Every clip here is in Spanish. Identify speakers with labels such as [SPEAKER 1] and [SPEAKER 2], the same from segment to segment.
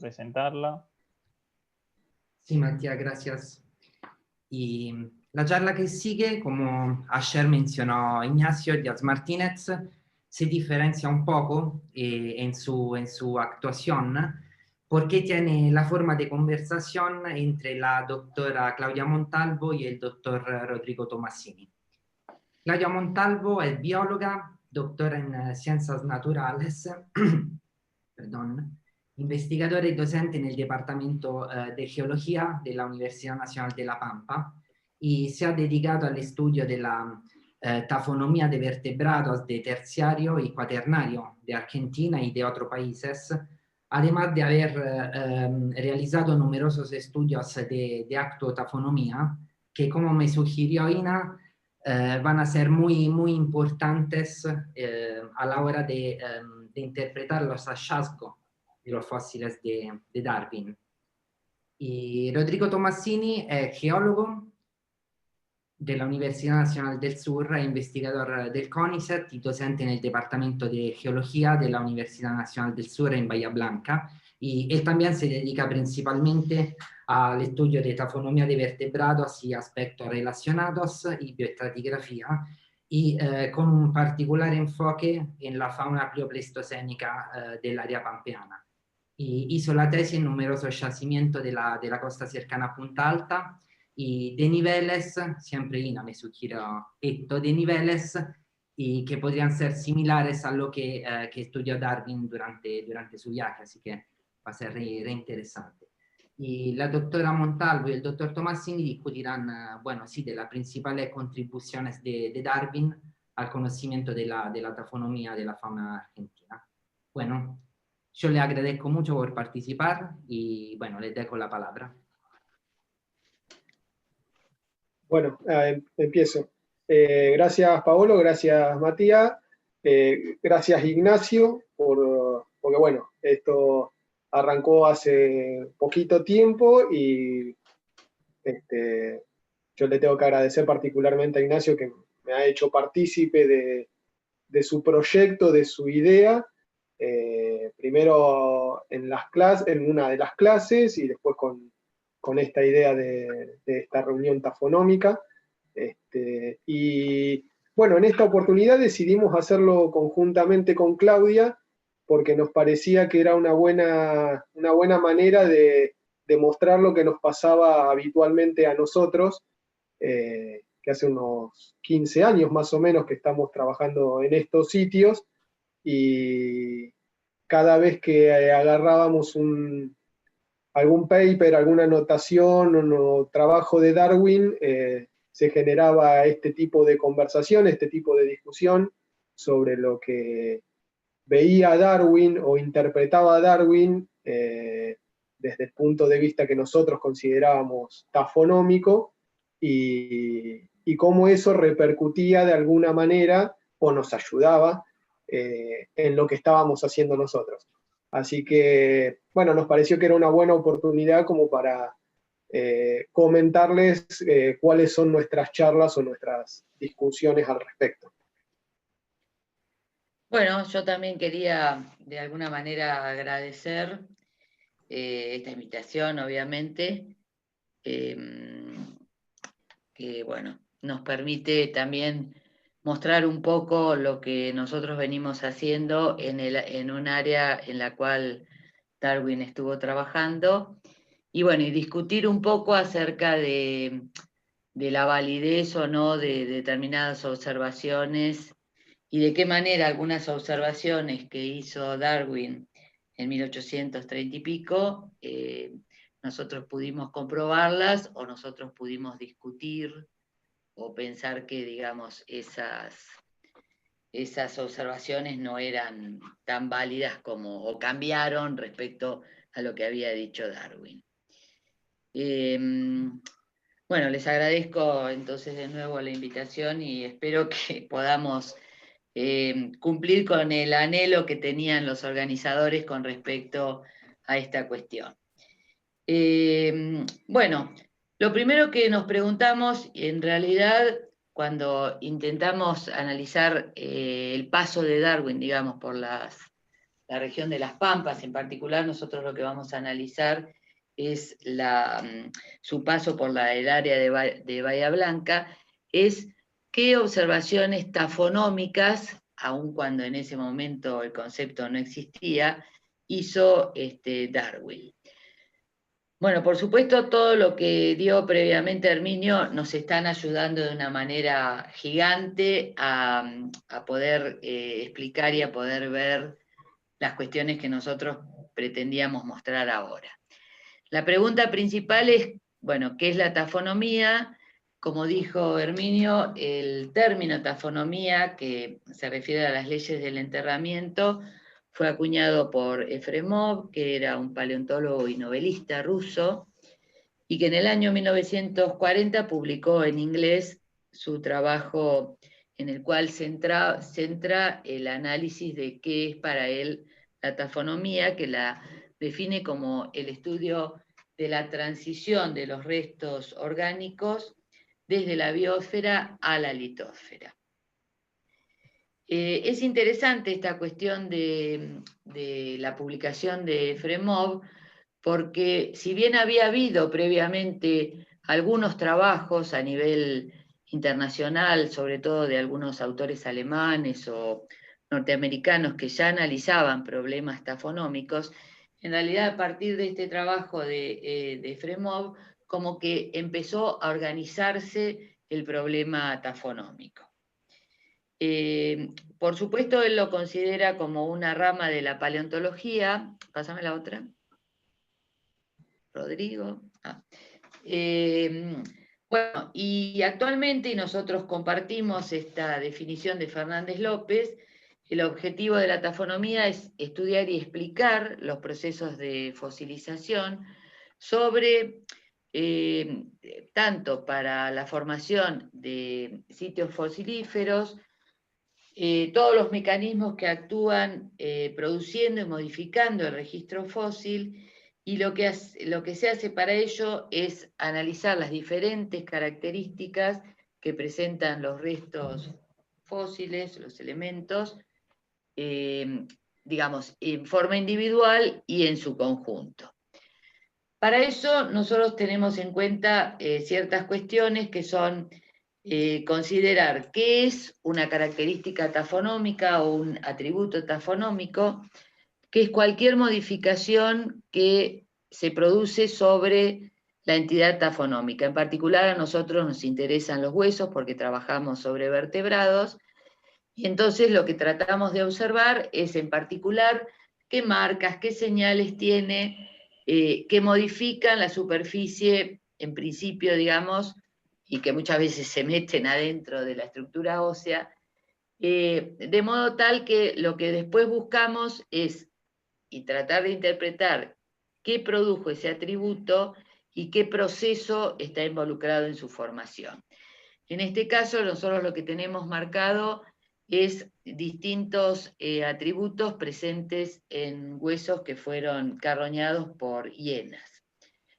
[SPEAKER 1] presentarla.
[SPEAKER 2] Sí, Matías, gracias. Y la charla que sigue, como ayer mencionó Ignacio Díaz Martínez, se diferencia un poco en su actuación porque tiene la forma de conversación entre la doctora Claudia Montalvo y el doctor Rodrigo Tomassini. Claudia Montalvo es bióloga, doctora en ciencias naturales, perdón, investigadora y docente en el Departamento de Geología de la Universidad Nacional de La Pampa y se ha dedicado al estudio de la tafonomía de vertebrados de terciario y cuaternario de Argentina y de otros países, además de haber realizado numerosos estudios de actuotafonomía que, como me sugirió Ina, van a ser muy, muy importantes a la hora de interpretar los hallazgos de los fósiles de Darwin. Y Rodrigo Tomassini es geólogo de la Universidad Nacional del Sur, es investigador del CONICET y docente en el Departamento de Geología de la Universidad Nacional del Sur en Bahía Blanca. Y él también se dedica principalmente al estudio de tafonomía de vertebrados y aspectos relacionados y bioestratigrafía, y con un particular enfoque en la fauna pleistocénica del área pampeana. Y hizo la tesis en numerosos yacimientos de la costa cercana a Punta Alta y de niveles, siempre Ina me sugirió esto, de niveles y que podrían ser similares a lo que estudió Darwin durante su viaje, así que va a ser re interesante. Y la doctora Montalvo y el doctor Tomassini discutirán, bueno, sí, de las principales contribuciones de Darwin al conocimiento de la tafonomía de la fauna argentina. Bueno, yo le agradezco mucho por participar y, bueno, les dejo la palabra.
[SPEAKER 3] Bueno, empiezo. Gracias, Paolo, gracias, Matías, gracias, Ignacio, porque bueno, esto arrancó hace poquito tiempo y yo le tengo que agradecer particularmente a Ignacio que me ha hecho partícipe de su proyecto, de su idea, primero en una de las clases y después con esta idea de esta reunión tafonómica. Y bueno, en esta oportunidad decidimos hacerlo conjuntamente con Claudia, porque nos parecía que era una buena manera de mostrar lo que nos pasaba habitualmente a nosotros, que hace unos 15 años más o menos que estamos trabajando en estos sitios, y cada vez que agarrábamos algún paper, alguna anotación o trabajo de Darwin, se generaba este tipo de conversación, este tipo de discusión sobre lo que veía Darwin o interpretaba Darwin desde el punto de vista que nosotros considerábamos tafonómico y cómo eso repercutía de alguna manera o nos ayudaba en lo que estábamos haciendo nosotros. Así que, bueno, nos pareció que era una buena oportunidad como para comentarles cuáles son nuestras charlas o nuestras discusiones al respecto.
[SPEAKER 4] Bueno, yo también quería de alguna manera agradecer esta invitación, obviamente, que bueno, nos permite también mostrar un poco lo que nosotros venimos haciendo en un área en la cual Darwin estuvo trabajando, y bueno, y discutir un poco acerca de la validez o no de determinadas observaciones y de qué manera algunas observaciones que hizo Darwin en 1830 y pico, nosotros pudimos comprobarlas o nosotros pudimos discutir o pensar que, digamos, esas observaciones no eran tan válidas o cambiaron respecto a lo que había dicho Darwin. Bueno, les agradezco entonces de nuevo la invitación y espero que podamos cumplir con el anhelo que tenían los organizadores con respecto a esta cuestión. Bueno, lo primero que nos preguntamos, en realidad, cuando intentamos analizar el paso de Darwin, digamos, por las la región de las Pampas en particular, nosotros lo que vamos a analizar es su paso por el área de Bahía Blanca, es qué observaciones tafonómicas, aun cuando en ese momento el concepto no existía, hizo Darwin. Bueno, por supuesto, todo lo que dio previamente Herminio nos están ayudando de una manera gigante a poder explicar y a poder ver las cuestiones que nosotros pretendíamos mostrar ahora. La pregunta principal es, bueno, ¿qué es la tafonomía? Como dijo Herminio, el término tafonomía, que se refiere a las leyes del enterramiento, fue acuñado por Efremov, que era un paleontólogo y novelista ruso, y que en el año 1940 publicó en inglés su trabajo en el cual centra el análisis de qué es para él la tafonomía, que la define como el estudio de la transición de los restos orgánicos desde la biosfera a la litósfera. Es interesante esta cuestión de la publicación de Efremov, porque si bien había habido previamente algunos trabajos a nivel internacional, sobre todo de algunos autores alemanes o norteamericanos que ya analizaban problemas tafonómicos, en realidad a partir de este trabajo de Efremov, como que empezó a organizarse el problema tafonómico. Por supuesto, él lo considera como una rama de la paleontología. Pásame la otra. Rodrigo. Bueno, y actualmente, y nosotros compartimos esta definición de Fernández López, el objetivo de la tafonomía es estudiar y explicar los procesos de fosilización sobre, tanto para la formación de sitios fosilíferos, todos los mecanismos que actúan produciendo y modificando el registro fósil, y lo que se hace para ello es analizar las diferentes características que presentan los restos fósiles, los elementos, digamos, en forma individual y en su conjunto. Para eso nosotros tenemos en cuenta ciertas cuestiones que son considerar qué es una característica tafonómica o un atributo tafonómico, que es cualquier modificación que se produce sobre la entidad tafonómica. En particular a nosotros nos interesan los huesos porque trabajamos sobre vertebrados, y entonces lo que tratamos de observar es en particular qué marcas, qué señales tiene, que modifican la superficie, en principio, digamos, y que muchas veces se meten adentro de la estructura ósea, de modo tal que lo que después buscamos es y tratar de interpretar qué produjo ese atributo y qué proceso está involucrado en su formación. En este caso, nosotros lo que tenemos marcado es distintos atributos presentes en huesos que fueron carroñados por hienas.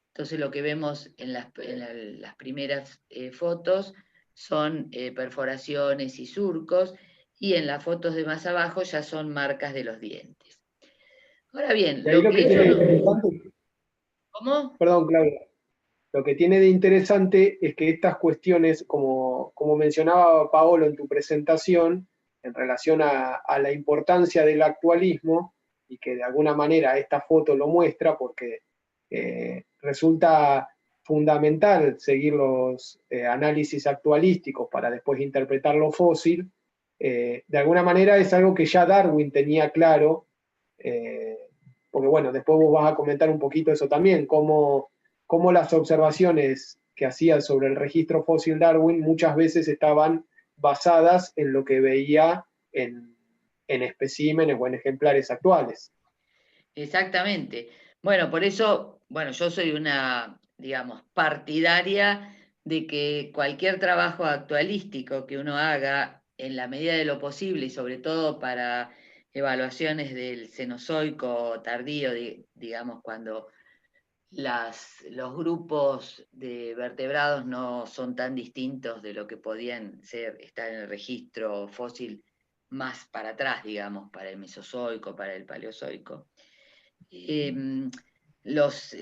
[SPEAKER 4] Entonces lo que vemos en las primeras fotos son perforaciones y surcos, y en las fotos de más abajo ya son marcas de los dientes. Ahora bien,
[SPEAKER 3] Y ahí lo que tiene de interesante,
[SPEAKER 4] ¿Cómo?
[SPEAKER 3] perdón, Claudia, lo que tiene de interesante es que estas cuestiones, como mencionaba Paolo en tu presentación, en relación a la importancia del actualismo, y que de alguna manera esta foto lo muestra, porque resulta fundamental seguir los análisis actualísticos para después interpretar lo fósil, de alguna manera es algo que ya Darwin tenía claro, porque bueno, después vos vas a comentar un poquito eso también, cómo las observaciones que hacía sobre el registro fósil Darwin muchas veces estaban basadas en lo que veía en especímenes o en ejemplares actuales.
[SPEAKER 4] Exactamente. Bueno, por eso, bueno, yo soy una, digamos, partidaria de que cualquier trabajo actualístico que uno haga en la medida de lo posible, y sobre todo para evaluaciones del Cenozoico tardío, digamos, cuando los grupos de vertebrados no son tan distintos de lo que podían ser, estar en el registro fósil más para atrás, digamos, para el Mesozoico, para el Paleozoico.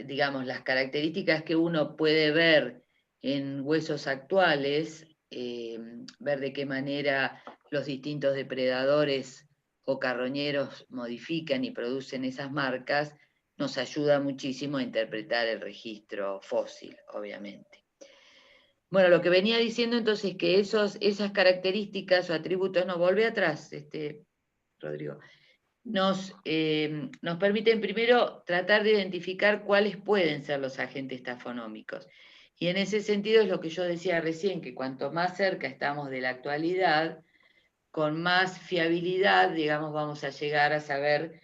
[SPEAKER 4] Digamos, las características que uno puede ver en huesos actuales, ver de qué manera los distintos depredadores o carroñeros modifican y producen esas marcas, nos ayuda muchísimo a interpretar el registro fósil, obviamente. Bueno, lo que venía diciendo entonces que esas características o atributos, no, volvé atrás, Rodrigo, nos permiten primero tratar de identificar cuáles pueden ser los agentes tafonómicos. Y en ese sentido es lo que yo decía recién, que cuanto más cerca estamos de la actualidad, con más fiabilidad, digamos, vamos a llegar a saber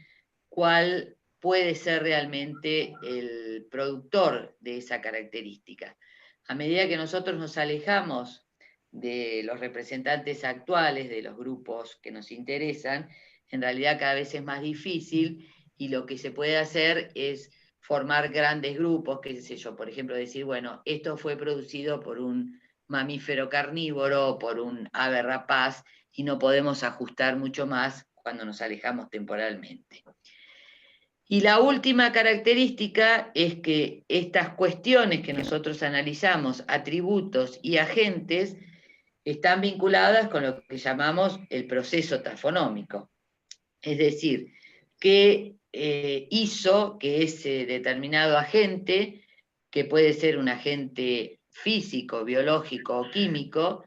[SPEAKER 4] cuál puede ser realmente el productor de esa característica. A medida que nosotros nos alejamos de los representantes actuales, de los grupos que nos interesan, en realidad cada vez es más difícil y lo que se puede hacer es formar grandes grupos, qué sé yo, por ejemplo, decir, bueno, esto fue producido por un mamífero carnívoro, por un ave rapaz, y no podemos ajustar mucho más cuando nos alejamos temporalmente. Y la última característica es que estas cuestiones que nosotros analizamos, atributos y agentes, están vinculadas con lo que llamamos el proceso tafonómico. Es decir, qué hizo que ese determinado agente, que puede ser un agente físico, biológico o químico,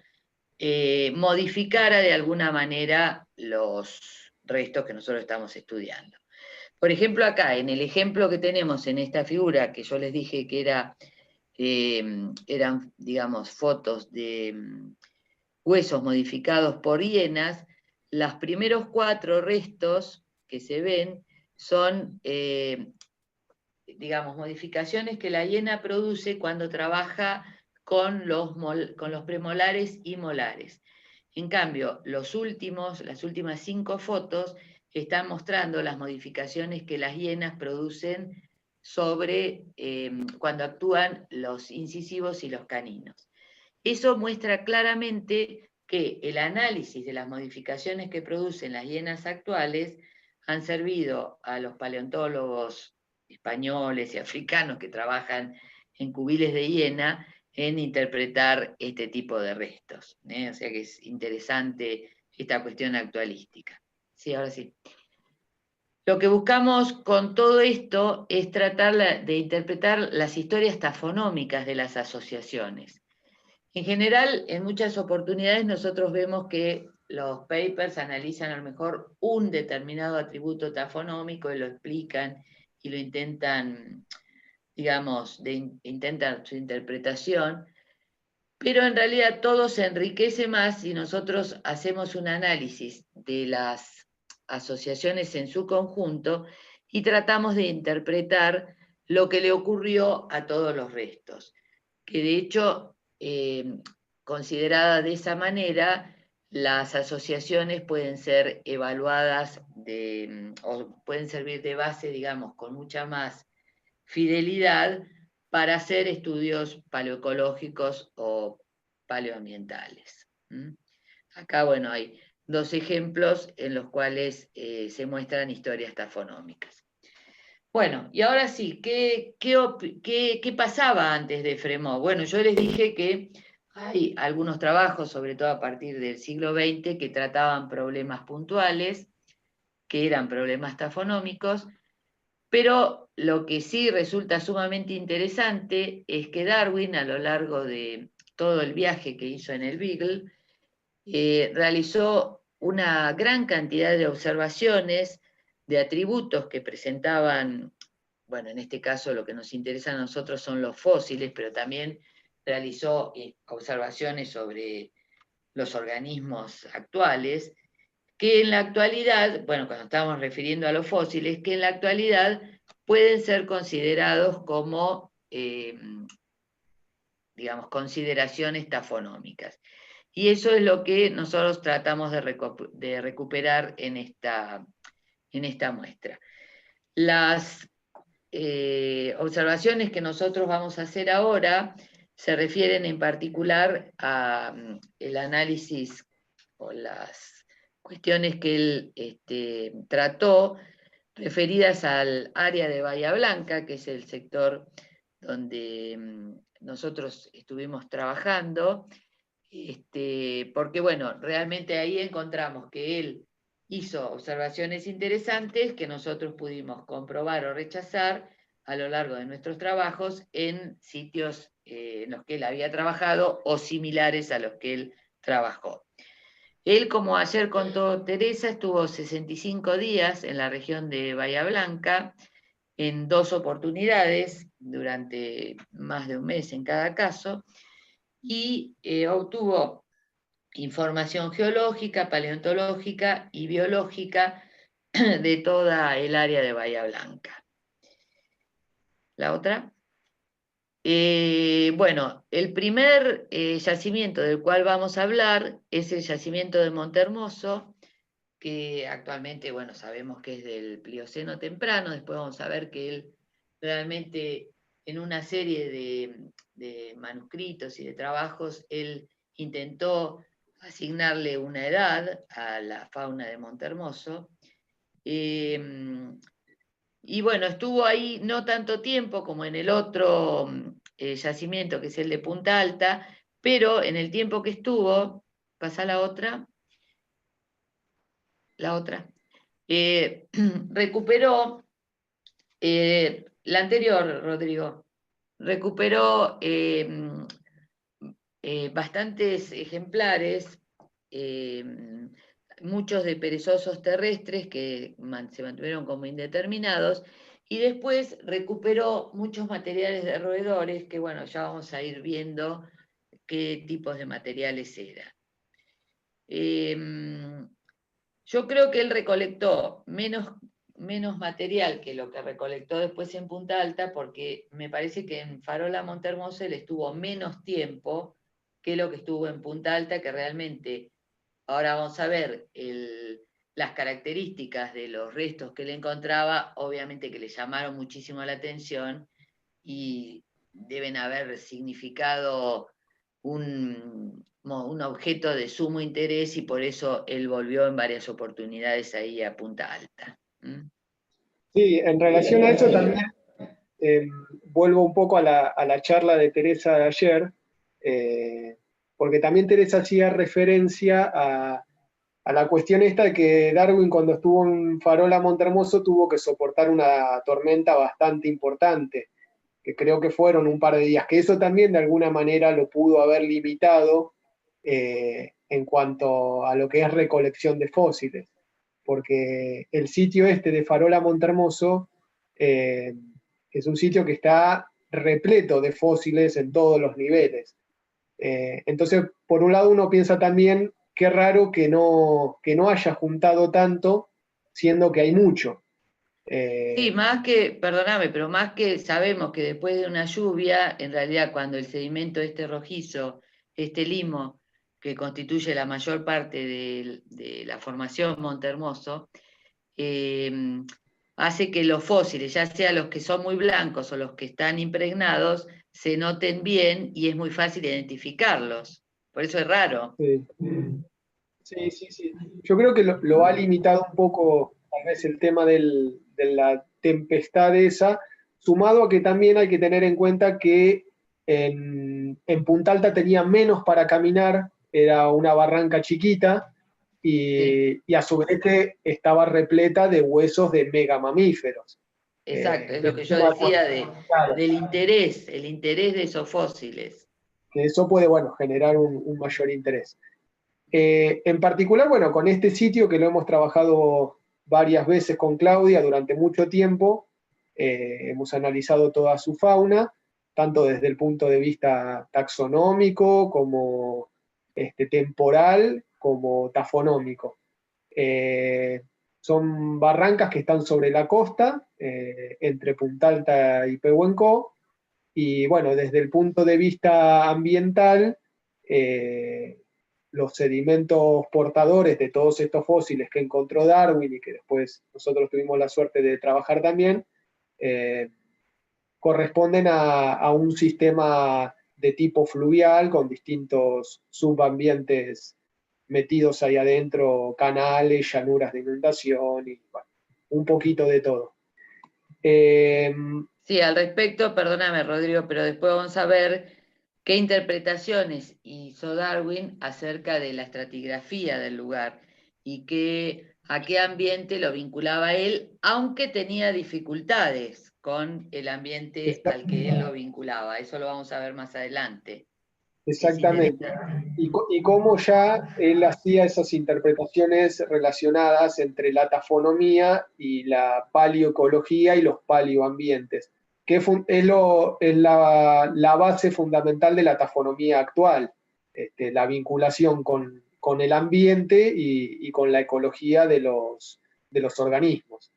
[SPEAKER 4] modificara de alguna manera los restos que nosotros estamos estudiando. Por ejemplo, acá, en el ejemplo que tenemos en esta figura, que yo les dije que eran, digamos, fotos de huesos modificados por hienas, los primeros 4 restos que se ven son, digamos, modificaciones que la hiena produce cuando trabaja con los premolares y molares. En cambio, las últimas 5 fotos están mostrando las modificaciones que las hienas producen sobre cuando actúan los incisivos y los caninos. Eso muestra claramente que el análisis de las modificaciones que producen las hienas actuales han servido a los paleontólogos españoles y africanos que trabajan en cubiles de hiena en interpretar este tipo de restos. O sea que es interesante esta cuestión actualística. Sí, ahora sí. Lo que buscamos con todo esto es tratar de interpretar las historias tafonómicas de las asociaciones. En general, en muchas oportunidades nosotros vemos que los papers analizan a lo mejor un determinado atributo tafonómico y lo explican y lo intentan, digamos, intentan su interpretación, pero en realidad todo se enriquece más si nosotros hacemos un análisis de las asociaciones en su conjunto y tratamos de interpretar lo que le ocurrió a todos los restos, que de hecho, considerada de esa manera, las asociaciones pueden ser evaluadas o pueden servir de base, digamos, con mucha más fidelidad para hacer estudios paleoecológicos o paleoambientales. Acá, bueno, hay 2 ejemplos en los cuales se muestran historias tafonómicas. Bueno, y ahora sí, ¿qué pasaba antes de Fremont? Bueno, yo les dije que hay algunos trabajos, sobre todo a partir del siglo XX, que trataban problemas puntuales, que eran problemas tafonómicos, pero lo que sí resulta sumamente interesante es que Darwin, a lo largo de todo el viaje que hizo en el Beagle, realizó una gran cantidad de observaciones de atributos que presentaban, bueno, en este caso lo que nos interesa a nosotros son los fósiles, pero también realizó observaciones sobre los organismos actuales, que en la actualidad, bueno, cuando estamos refiriendo a los fósiles, que en la actualidad pueden ser considerados como, digamos, consideraciones tafonómicas. Y eso es lo que nosotros tratamos de recuperar en esta muestra. Las observaciones que nosotros vamos a hacer ahora se refieren en particular al análisis o las cuestiones que él trató referidas al área de Bahía Blanca, que es el sector donde nosotros estuvimos trabajando, porque bueno, realmente ahí encontramos que él hizo observaciones interesantes que nosotros pudimos comprobar o rechazar a lo largo de nuestros trabajos en sitios en los que él había trabajado o similares a los que él trabajó. Él, como ayer contó Teresa, estuvo 65 días en la región de Bahía Blanca, en 2 oportunidades, durante más de un mes en cada caso, y obtuvo información geológica, paleontológica y biológica de toda el área de Bahía Blanca. La otra. Bueno, el primer yacimiento del cual vamos a hablar es el yacimiento de Montehermoso, que actualmente, bueno, sabemos que es del Plioceno temprano. Después vamos a ver que él realmente, en una serie de manuscritos y de trabajos, él intentó asignarle una edad a la fauna de Montehermoso. Y bueno, estuvo ahí no tanto tiempo como en el otro yacimiento, que es el de Punta Alta, pero en el tiempo que estuvo, pasa la otra, recuperó, la anterior, Rodrigo, recuperó bastantes ejemplares, muchos de perezosos terrestres que se mantuvieron como indeterminados, y después recuperó muchos materiales de roedores que, bueno, ya vamos a ir viendo qué tipos de materiales eran. Yo creo que él recolectó menos material que lo que recolectó después en Punta Alta, porque me parece que en Farola Montehermoso él estuvo menos tiempo que lo que estuvo en Punta Alta, que realmente, ahora vamos a ver las características de los restos que él encontraba, obviamente que le llamaron muchísimo la atención y deben haber significado un objeto de sumo interés, y por eso él volvió en varias oportunidades ahí a Punta Alta.
[SPEAKER 3] Sí, en relación a eso también vuelvo un poco a la charla de Teresa de ayer, porque también Teresa hacía referencia a la cuestión esta de que Darwin, cuando estuvo en Farola Montehermoso, tuvo que soportar una tormenta bastante importante, que creo que fueron un par de días, que eso también de alguna manera lo pudo haber limitado en cuanto a lo que es recolección de fósiles, porque el sitio este de Farola Montehermoso es un sitio que está repleto de fósiles en todos los niveles. Entonces, por un lado uno piensa también, qué raro que no haya juntado tanto, siendo que hay mucho.
[SPEAKER 4] Sí, más que, perdóname, pero más que sabemos que después de una lluvia, en realidad cuando el sedimento rojizo, limo, que constituye la mayor parte de la formación Montehermoso, hace que los fósiles, ya sea los que son muy blancos o los que están impregnados, se noten bien y es muy fácil identificarlos. Por eso es raro.
[SPEAKER 3] Sí. Sí. Yo creo que lo ha limitado un poco, tal vez, el tema de la tempestad esa, sumado a que también hay que tener en cuenta que en Punta Alta tenía menos para caminar, era una barranca chiquita, y a su vez que estaba repleta de huesos de mega mamíferos.
[SPEAKER 4] Exacto, es lo que yo decía del interés, el interés de esos fósiles.
[SPEAKER 3] Que eso puede, bueno, generar un mayor interés. En particular, bueno, con este sitio que lo hemos trabajado varias veces con Claudia durante mucho tiempo, hemos analizado toda su fauna, tanto desde el punto de vista taxonómico como temporal, como tafonómico. Son barrancas que están sobre la costa, entre Punta Alta y Pehuenco, y bueno, desde el punto de vista ambiental, los sedimentos portadores de todos estos fósiles que encontró Darwin y que después nosotros tuvimos la suerte de trabajar también, corresponden a un sistema de tipo fluvial con distintos subambientes metidos ahí adentro canales, llanuras de inundación y bueno, un poquito de todo.
[SPEAKER 4] Sí, al respecto, perdóname Rodrigo, pero después vamos a ver qué interpretaciones hizo Darwin acerca de la estratigrafía del lugar y a qué ambiente lo vinculaba él, aunque tenía dificultades con el ambiente al que él lo vinculaba. Eso lo vamos a ver más adelante.
[SPEAKER 3] Exactamente. Y cómo ya él hacía esas interpretaciones relacionadas entre la tafonomía y la paleoecología y los paleoambientes, que es la base fundamental de la tafonomía actual, la vinculación con el ambiente y con la ecología de los organismos.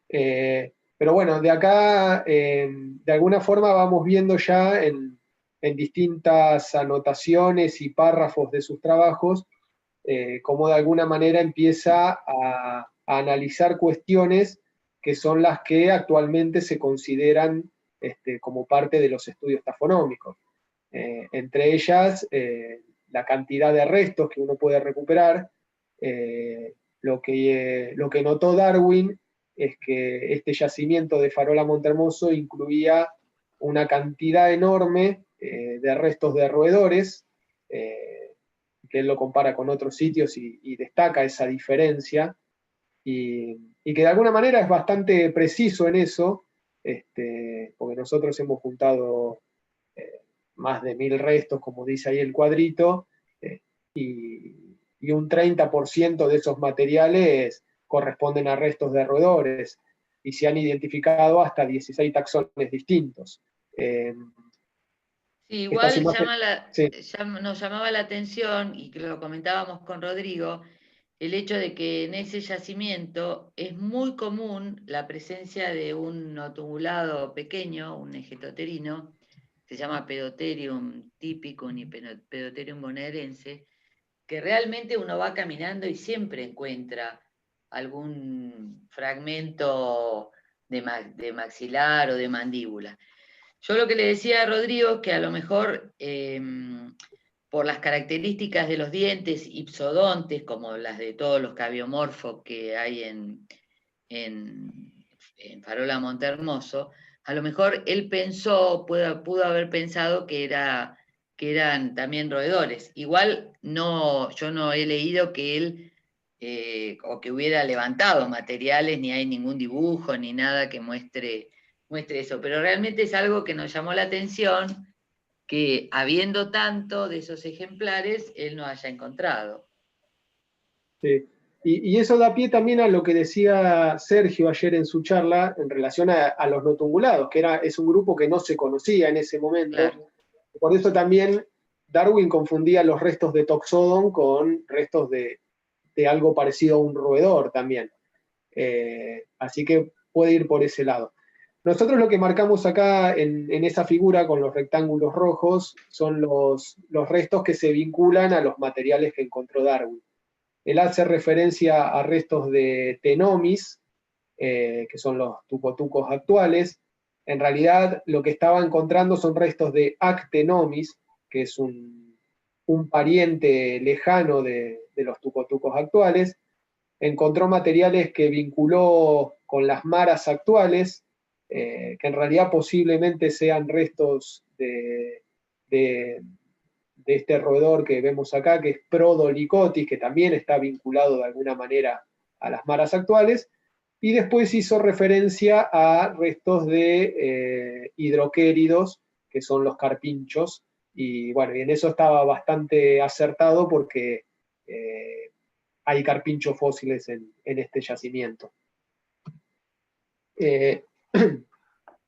[SPEAKER 3] Pero bueno, de acá, de alguna forma vamos viendo ya en distintas anotaciones y párrafos de sus trabajos, cómo de alguna manera empieza a analizar cuestiones que son las que actualmente se consideran como parte de los estudios tafonómicos. Entre ellas, la cantidad de restos que uno puede recuperar. Lo que notó Darwin es que este yacimiento de Farola Montehermoso incluía una cantidad enorme de restos de roedores, que él lo compara con otros sitios y destaca esa diferencia, y que de alguna manera es bastante preciso en eso, porque nosotros hemos juntado más de 1000 restos, como dice ahí el cuadrito, y un 30% de esos materiales corresponden a restos de roedores, y se han identificado hasta 16 taxones distintos.
[SPEAKER 4] Sí, igual
[SPEAKER 3] sí.
[SPEAKER 4] nos llamaba la atención, y que lo comentábamos con Rodrigo, el hecho de que en ese yacimiento es muy común la presencia de un notungulado pequeño, un egetoterino, se llama Pedotherium typicum y Pedotherium bonaerense, que realmente uno va caminando y siempre encuentra algún fragmento de maxilar o de mandíbula. Yo lo que le decía a Rodrigo es que a lo mejor por las características de los dientes ipsodontes, como las de todos los cabiomorfos que hay en Farola Montehermoso, a lo mejor él pudo haber pensado que eran también roedores. Igual yo no he leído que él o que hubiera levantado materiales, ni hay ningún dibujo, ni nada que muestre eso, pero realmente es algo que nos llamó la atención, que habiendo tanto de esos ejemplares, él no haya encontrado.
[SPEAKER 3] Sí. Y eso da pie también a lo que decía Sergio ayer en su charla en relación a los notungulados, que es un grupo que no se conocía en ese momento.
[SPEAKER 4] Claro.
[SPEAKER 3] Por eso también Darwin confundía los restos de Toxodon con restos de algo parecido a un roedor también. Así que puede ir por ese lado. Nosotros lo que marcamos acá en esa figura con los rectángulos rojos son los restos que se vinculan a los materiales que encontró Darwin. Él hace referencia a restos de Ctenomis, que son los tucotucos actuales. En realidad, lo que estaba encontrando son restos de Actenomis, que es un pariente lejano de los tucotucos actuales. Encontró materiales que vinculó con las maras actuales, que en realidad posiblemente sean restos de este roedor que vemos acá, que es Prodolicotis, que también está vinculado de alguna manera a las maras actuales, y después hizo referencia a restos de hidroquéridos, que son los carpinchos, y bueno, y en eso estaba bastante acertado porque hay carpinchos fósiles en este yacimiento.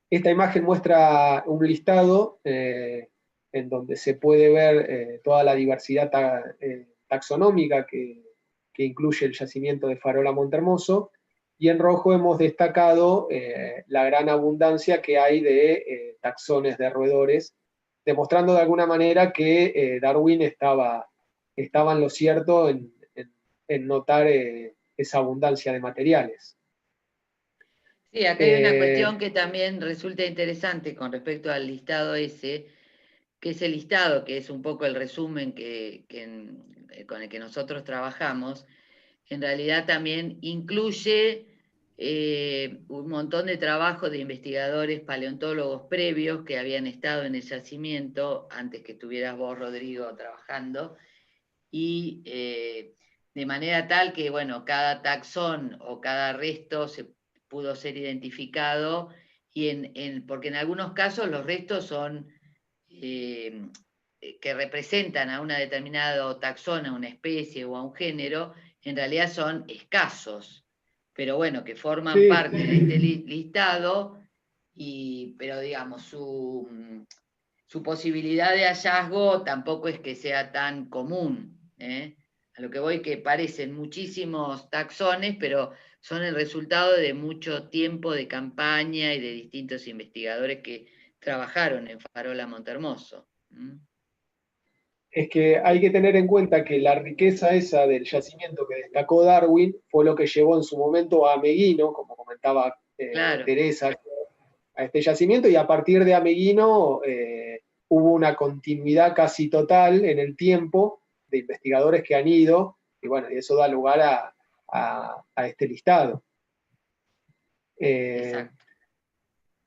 [SPEAKER 3] Esta imagen muestra un listado en donde se puede ver toda la diversidad taxonómica que incluye el yacimiento de Farola Montehermoso, y en rojo hemos destacado la gran abundancia que hay de taxones de roedores, demostrando de alguna manera que Darwin estaba en lo cierto en notar esa abundancia de materiales.
[SPEAKER 4] Sí, acá hay una cuestión que también resulta interesante con respecto al listado ese, que es el listado, que es un poco el resumen que con el que nosotros trabajamos, en realidad también incluye un montón de trabajo de investigadores paleontólogos previos que habían estado en el yacimiento antes que estuvieras vos, Rodrigo, trabajando, y de manera tal que, bueno, cada taxón o cada resto se pudo ser identificado, porque en algunos casos los restos son que representan a una determinada taxón, a una especie o a un género, en realidad son escasos, pero bueno, que forman parte de este listado, pero digamos, su posibilidad de hallazgo tampoco es que sea tan común, ¿eh? A lo que voy, que parecen muchísimos taxones, pero son el resultado de mucho tiempo de campaña y de distintos investigadores que trabajaron en Farola Montermoso.
[SPEAKER 3] Es que hay que tener en cuenta que la riqueza esa del yacimiento que destacó Darwin fue lo que llevó en su momento a Ameghino, como comentaba
[SPEAKER 4] Claro.
[SPEAKER 3] Teresa, a este yacimiento, y a partir de Ameghino hubo una continuidad casi total en el tiempo de investigadores que han ido, y bueno, y eso da lugar a este listado.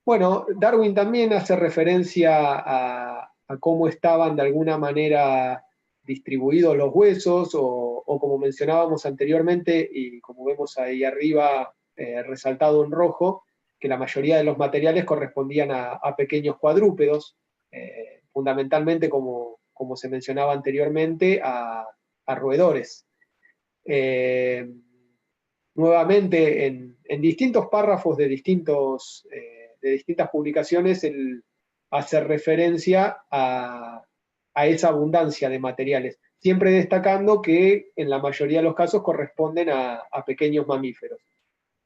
[SPEAKER 3] Bueno, Darwin también hace referencia a cómo estaban de alguna manera distribuidos los huesos, o como mencionábamos anteriormente, y como vemos ahí arriba resaltado en rojo, que la mayoría de los materiales correspondían a pequeños cuadrúpedos, fundamentalmente, como se mencionaba anteriormente, a roedores. Nuevamente, en distintos párrafos de distintas publicaciones, él hace referencia a esa abundancia de materiales, siempre destacando que en la mayoría de los casos corresponden a pequeños mamíferos.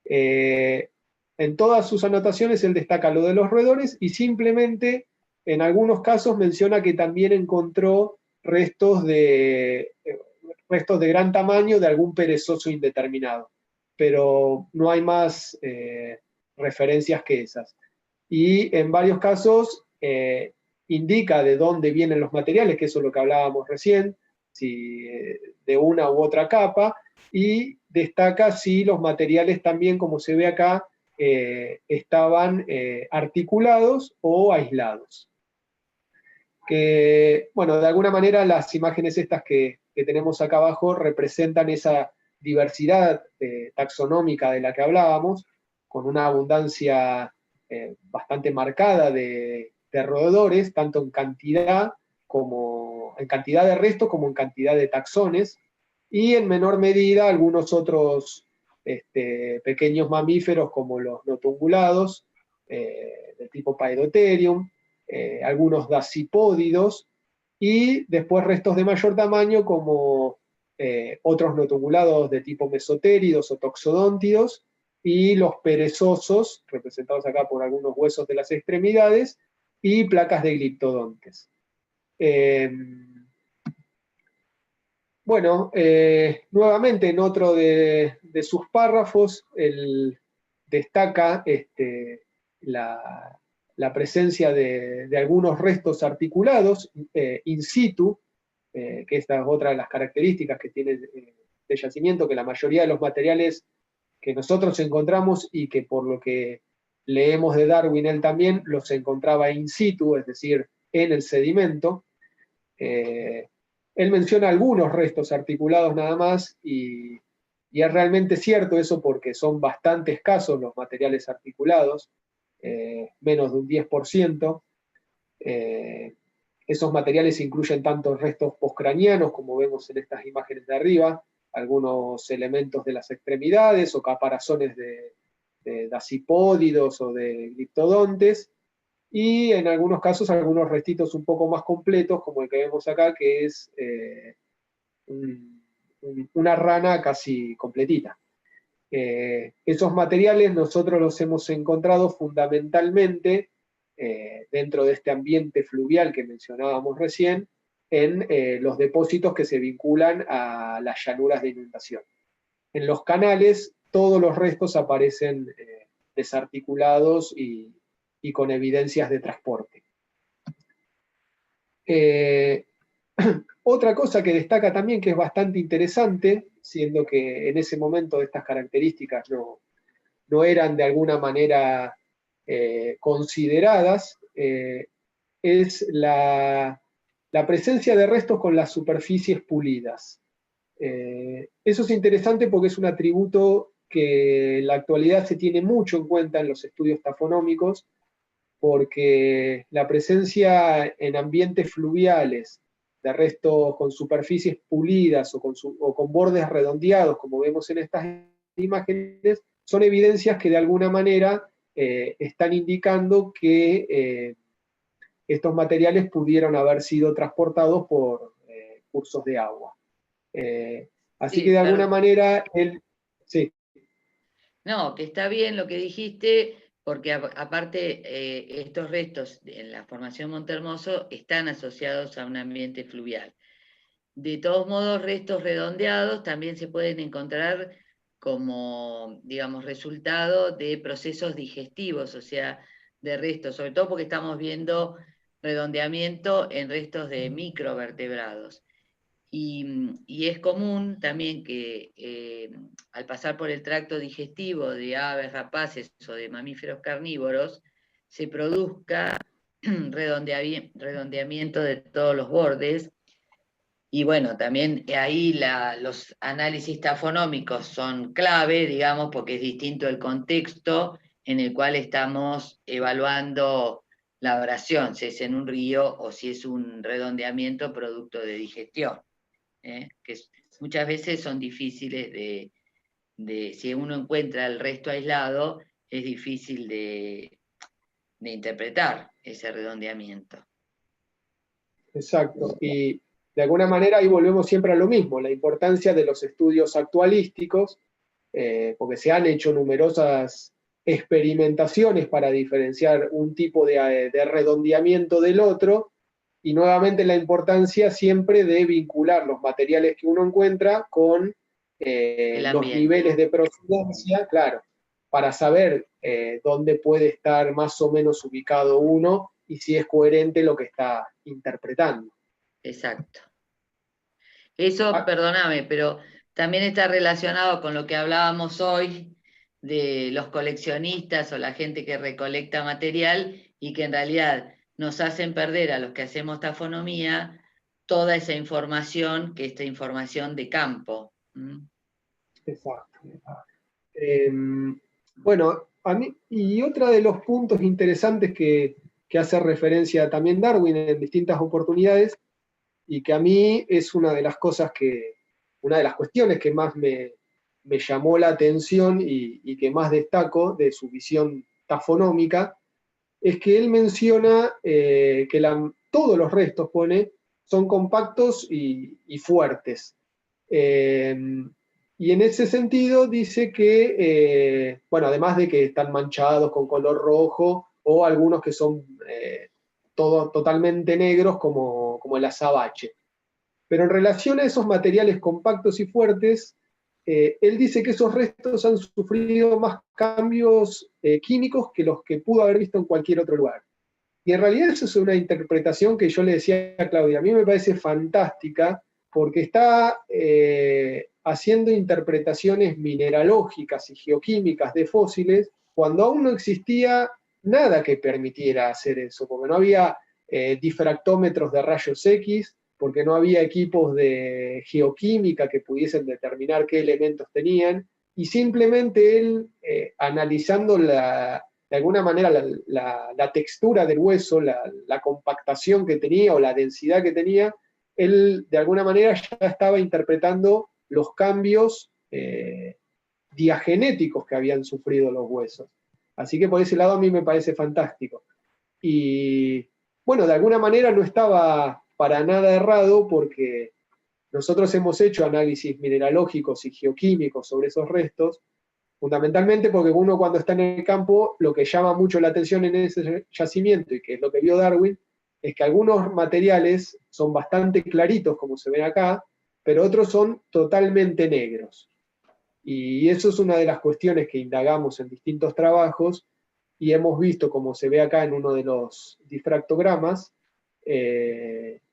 [SPEAKER 3] En todas sus anotaciones él destaca lo de los roedores, y simplemente en algunos casos menciona que también encontró restos de gran tamaño de algún perezoso indeterminado, pero no hay más referencias que esas. Y en varios casos indica de dónde vienen los materiales, que eso es lo que hablábamos recién, si de una u otra capa, y destaca si los materiales también, como se ve acá, estaban articulados o aislados. Que, bueno, de alguna manera las imágenes estas que tenemos acá abajo representan esa diversidad taxonómica de la que hablábamos, con una abundancia bastante marcada de roedores, tanto en cantidad de restos como en cantidad de taxones, y en menor medida algunos otros pequeños mamíferos como los notungulados, del tipo Paedotherium, algunos dacipódidos, y después restos de mayor tamaño como otros notungulados de tipo mesotéridos o toxodóntidos, y los perezosos, representados acá por algunos huesos de las extremidades, y placas de gliptodontes. Bueno, nuevamente en otro de sus párrafos, él destaca la presencia de algunos restos articulados in situ, que esta es otra de las características que tiene este yacimiento, que la mayoría de los materiales que nosotros encontramos, y que por lo que leemos de Darwin él también los encontraba in situ, es decir, en el sedimento. Él menciona algunos restos articulados nada más, y es realmente cierto eso, porque son bastante escasos los materiales articulados, menos de un 10%. Esos materiales incluyen tanto restos postcranianos, como vemos en estas imágenes de arriba, algunos elementos de las extremidades o caparazones de dacipódidos o de gliptodontes, y en algunos casos algunos restitos un poco más completos, como el que vemos acá, que es una rana casi completita. Esos materiales nosotros los hemos encontrado fundamentalmente dentro de este ambiente fluvial que mencionábamos recién, en los depósitos que se vinculan a las llanuras de inundación. En los canales todos los restos aparecen desarticulados y con evidencias de transporte. Otra cosa que destaca también, que es bastante interesante, siendo que en ese momento estas características no eran de alguna manera consideradas, es la presencia de restos con las superficies pulidas. Eso es interesante porque es un atributo que en la actualidad se tiene mucho en cuenta en los estudios tafonómicos, porque la presencia en ambientes fluviales de restos con superficies pulidas o con bordes redondeados, como vemos en estas imágenes, son evidencias que de alguna manera están indicando que estos materiales pudieron haber sido transportados por cursos de agua. Así
[SPEAKER 4] Sí,
[SPEAKER 3] que de alguna manera, sí.
[SPEAKER 4] No, que está bien lo que dijiste, porque aparte estos restos en la formación Montehermoso están asociados a un ambiente fluvial. De todos modos, restos redondeados también se pueden encontrar como, digamos, resultado de procesos digestivos, o sea, de restos, sobre todo porque estamos viendo redondeamiento en restos de microvertebrados. Y es común también que al pasar por el tracto digestivo de aves rapaces o de mamíferos carnívoros, se produzca redondeamiento de todos los bordes. Y bueno, también ahí los análisis tafonómicos son clave, digamos, porque es distinto el contexto en el cual estamos evaluando la oración, si es en un río o si es un redondeamiento producto de digestión. Que muchas veces son difíciles si uno encuentra el resto aislado, es difícil de interpretar ese redondeamiento.
[SPEAKER 3] Exacto. Y de alguna manera ahí volvemos siempre a lo mismo, la importancia de los estudios actualísticos, porque se han hecho numerosas experimentaciones para diferenciar un tipo de redondeamiento del otro, y nuevamente la importancia siempre de vincular los materiales que uno encuentra con los niveles de procedencia, claro, para saber dónde puede estar más o menos ubicado uno y si es coherente lo que está interpretando.
[SPEAKER 4] Exacto. Eso, perdóname, pero también está relacionado con lo que hablábamos hoy de los coleccionistas o la gente que recolecta material y que en realidad nos hacen perder a los que hacemos tafonomía toda esa información, que esta información de campo.
[SPEAKER 3] Exacto. Bueno, a mí, y otro de los puntos interesantes que hace referencia también Darwin en distintas oportunidades, y que a mí es una de las cuestiones que más me llamó la atención y que más destaco de su visión tafonómica, es que él menciona que todos los restos, son compactos y fuertes. Y en ese sentido dice que, bueno, además de que están manchados con color rojo, o algunos que son totalmente negros, como el azabache. Pero en relación a esos materiales compactos y fuertes, él dice que esos restos han sufrido más cambios químicos que los que pudo haber visto en cualquier otro lugar. Y en realidad eso es una interpretación que yo le decía a Claudia, a mí me parece fantástica, porque está haciendo interpretaciones mineralógicas y geoquímicas de fósiles, cuando aún no existía nada que permitiera hacer eso, porque no había difractómetros de rayos X, porque no había equipos de geoquímica que pudiesen determinar qué elementos tenían, y simplemente él, analizando de alguna manera la textura del hueso, la compactación que tenía o la densidad que tenía, él de alguna manera ya estaba interpretando los cambios diagenéticos que habían sufrido los huesos. Así que por ese lado a mí me parece fantástico. Y bueno, de alguna manera no estaba para nada errado, porque nosotros hemos hecho análisis mineralógicos y geoquímicos sobre esos restos, fundamentalmente porque uno, cuando está en el campo, lo que llama mucho la atención en ese yacimiento, y que es lo que vio Darwin, es que algunos materiales son bastante claritos, como se ven acá, pero otros son totalmente negros. Y eso es una de las cuestiones que indagamos en distintos trabajos, y hemos visto, como se ve acá en uno de los difractogramas,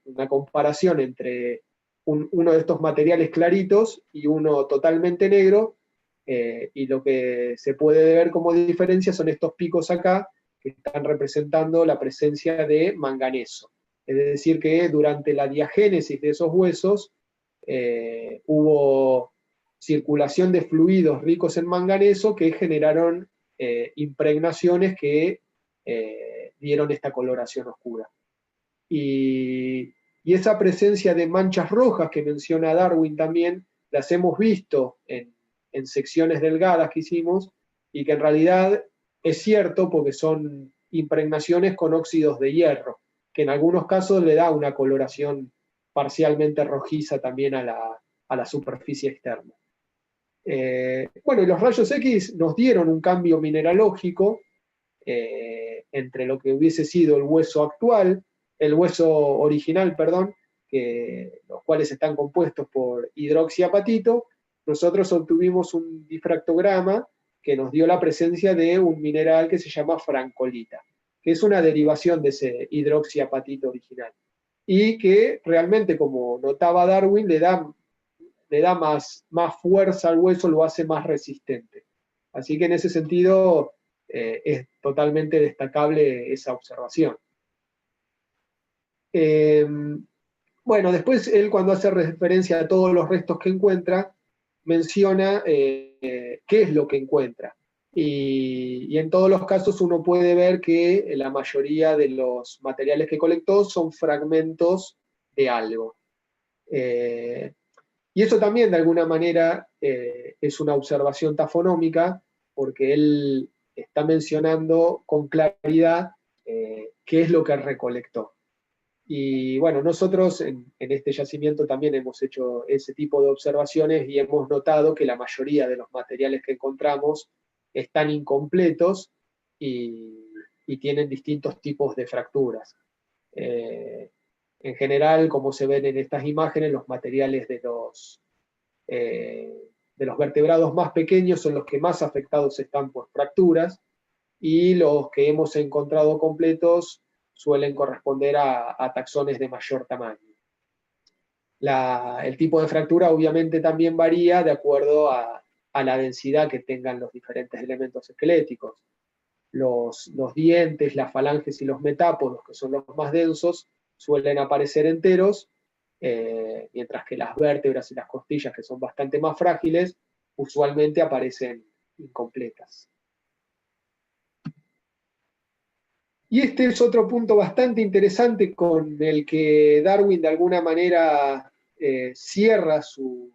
[SPEAKER 3] una comparación entre uno de estos materiales claritos y uno totalmente negro, y lo que se puede ver como diferencia son estos picos acá, que están representando la presencia de manganeso. Es decir, que durante la diagénesis de esos huesos hubo circulación de fluidos ricos en manganeso que generaron impregnaciones que dieron esta coloración oscura. Y esa presencia de manchas rojas que menciona Darwin también, las hemos visto en secciones delgadas que hicimos, y que en realidad es cierto porque son impregnaciones con óxidos de hierro, que en algunos casos le da una coloración parcialmente rojiza también a la superficie externa. Bueno, y los rayos X nos dieron un cambio mineralógico entre lo que hubiese sido el hueso actual, el hueso original, perdón, los cuales están compuestos por hidroxiapatito. Nosotros obtuvimos un difractograma que nos dio la presencia de un mineral que se llama francolita, que es una derivación de ese hidroxiapatito original, y que realmente, como notaba Darwin, le da más fuerza al hueso, lo hace más resistente. Así que en ese sentido es totalmente destacable esa observación. Bueno, después él, cuando hace referencia a todos los restos que encuentra, menciona qué es lo que encuentra. Y en todos los casos uno puede ver que la mayoría de los materiales que colectó son fragmentos de algo. Y eso también, de alguna manera, es una observación tafonómica, porque él está mencionando con claridad qué es lo que recolectó. Y bueno, nosotros en este yacimiento también hemos hecho ese tipo de observaciones y hemos notado que la mayoría de los materiales que encontramos están incompletos y tienen distintos tipos de fracturas. En general, como se ven en estas imágenes, los materiales de los vertebrados más pequeños son los que más afectados están por fracturas, y los que hemos encontrado completos suelen corresponder a taxones de mayor tamaño. El tipo de fractura obviamente también varía de acuerdo a la densidad que tengan los diferentes elementos esqueléticos. Los dientes, las falanges y los metápodos, que son los más densos, suelen aparecer enteros, mientras que las vértebras y las costillas, que son bastante más frágiles, usualmente aparecen incompletas. Y este es otro punto bastante interesante con el que Darwin de alguna manera cierra su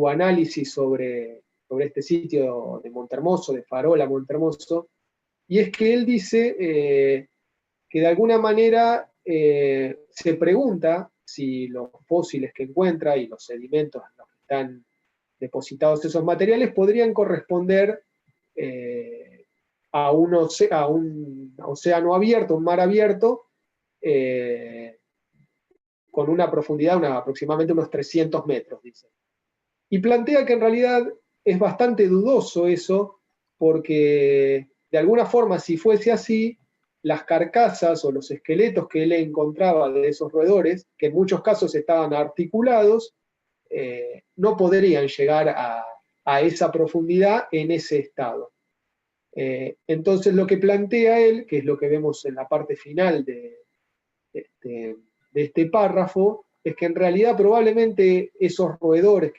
[SPEAKER 3] análisis sobre este sitio de Montermoso, de Farola Montermoso, y es que él dice que de alguna manera se pregunta si los fósiles que encuentra y los sedimentos en los que están depositados esos materiales podrían corresponder a un océano abierto, un mar abierto, con una profundidad de aproximadamente unos 300 metros, dice. Y plantea que en realidad es bastante dudoso eso, porque de alguna forma, si fuese así, las carcasas o los esqueletos que él encontraba de esos roedores, que en muchos casos estaban articulados, no podrían llegar a esa profundidad en ese estado. Entonces lo que plantea él, que es lo que vemos en la parte final de este párrafo, es que en realidad probablemente esos roedores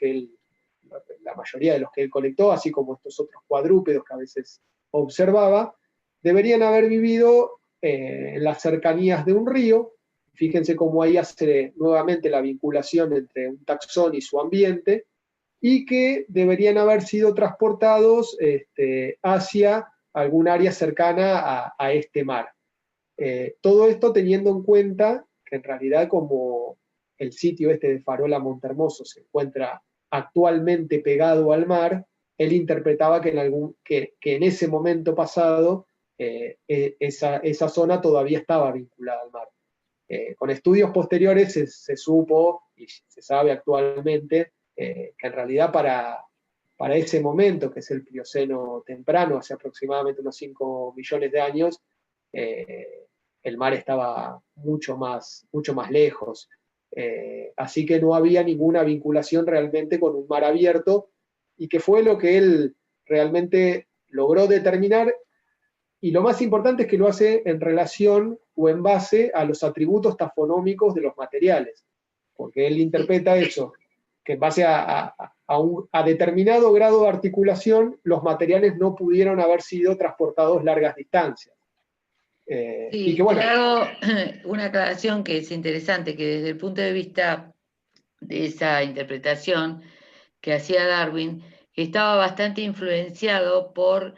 [SPEAKER 3] la mayoría de los que él colectó, así como estos otros cuadrúpedos que a veces observaba, deberían haber vivido en las cercanías de un río. Fíjense cómo ahí hace nuevamente la vinculación entre un taxón y su ambiente, y que deberían haber sido transportados hacia algún área cercana a este mar. Todo esto teniendo en cuenta que en realidad, como el sitio de Farola Montermoso se encuentra actualmente pegado al mar, él interpretaba que en ese momento pasado esa zona todavía estaba vinculada al mar. Con estudios posteriores se supo y se sabe actualmente que en realidad para ese momento, que es el Plioceno temprano, hace aproximadamente unos 5 millones de años, el mar estaba mucho más lejos. Así que no había ninguna vinculación realmente con un mar abierto, y que fue lo que él realmente logró determinar, y lo más importante es que lo hace en relación o en base a los atributos tafonómicos de los materiales, porque él interpreta eso, que en base a determinado grado de articulación, los materiales no pudieron haber sido transportados largas distancias. Y
[SPEAKER 4] Sí,
[SPEAKER 3] que bueno,
[SPEAKER 4] te hago una aclaración que es interesante, que desde el punto de vista de esa interpretación que hacía Darwin, estaba bastante influenciado por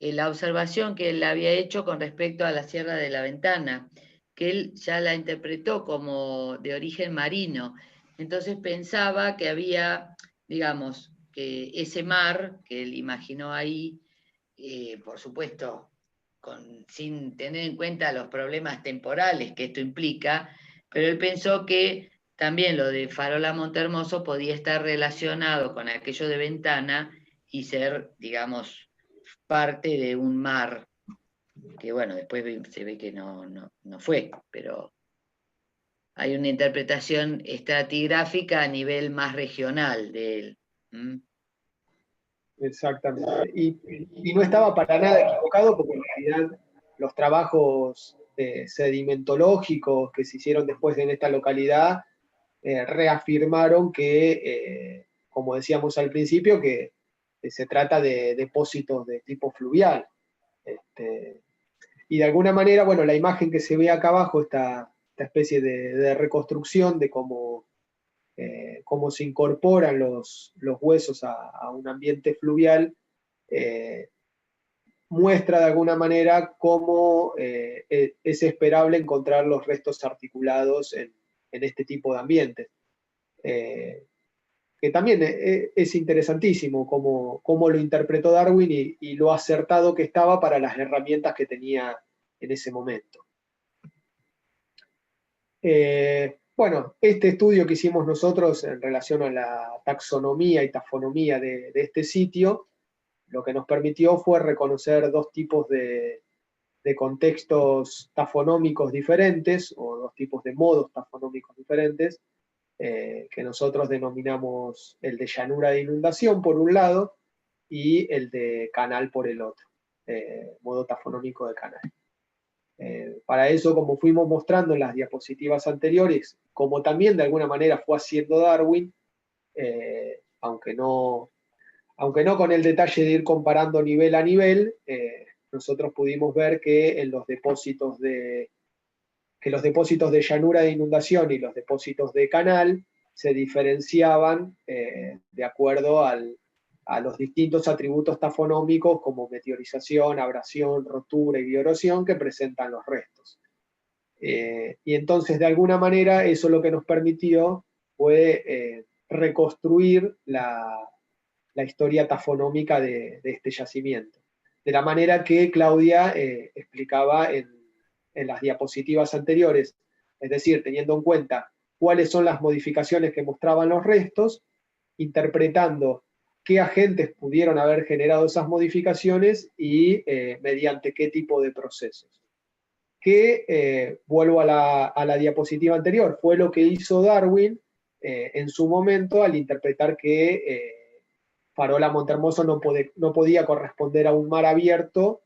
[SPEAKER 4] la observación que él había hecho con respecto a la Sierra de la Ventana, que él ya la interpretó como de origen marino. Entonces pensaba que había, digamos, que ese mar que él imaginó ahí, por supuesto, sin tener en cuenta los problemas temporales que esto implica, pero él pensó que también lo de Farola Montehermoso podía estar relacionado con aquello de Ventana y ser, digamos, parte de un mar, que bueno, después se ve que no fue, pero hay una interpretación estratigráfica a nivel más regional de él. ¿Mm?
[SPEAKER 3] exactamente. Y no estaba para nada equivocado, porque en realidad los trabajos sedimentológicos que se hicieron después en esta localidad reafirmaron que, como decíamos al principio, que se trata de depósitos de tipo fluvial. Y de alguna manera, bueno, la imagen que se ve acá abajo, esta especie de reconstrucción de cómo se incorporan los huesos a un ambiente fluvial, eh, muestra de alguna manera cómo es esperable encontrar los restos articulados en este tipo de ambientes. Que también es interesantísimo cómo lo interpretó Darwin y lo acertado que estaba para las herramientas que tenía en ese momento. Bueno, este estudio que hicimos nosotros en relación a la taxonomía y tafonomía de este sitio, lo que nos permitió fue reconocer dos tipos de contextos tafonómicos diferentes, o dos tipos de modos tafonómicos diferentes, que nosotros denominamos el de llanura de inundación por un lado y el de canal por el otro, modo tafonómico de canal. Para eso, como fuimos mostrando en las diapositivas anteriores, como también de alguna manera fue haciendo Darwin, aunque no con el detalle de ir comparando nivel a nivel, nosotros pudimos ver que en los depósitos de llanura de inundación y los depósitos de canal se diferenciaban de acuerdo a los distintos atributos tafonómicos como meteorización, abrasión, rotura y bioerosión que presentan los restos. Y entonces, de alguna manera, eso lo que nos permitió fue reconstruir la historia tafonómica de este yacimiento. De la manera que Claudia explicaba en las diapositivas anteriores, es decir, teniendo en cuenta cuáles son las modificaciones que mostraban los restos, interpretando qué agentes pudieron haber generado esas modificaciones y mediante qué tipo de procesos. Que, vuelvo a la diapositiva anterior, fue lo que hizo Darwin en su momento al interpretar que Farola Montehermoso no podía corresponder a un mar abierto.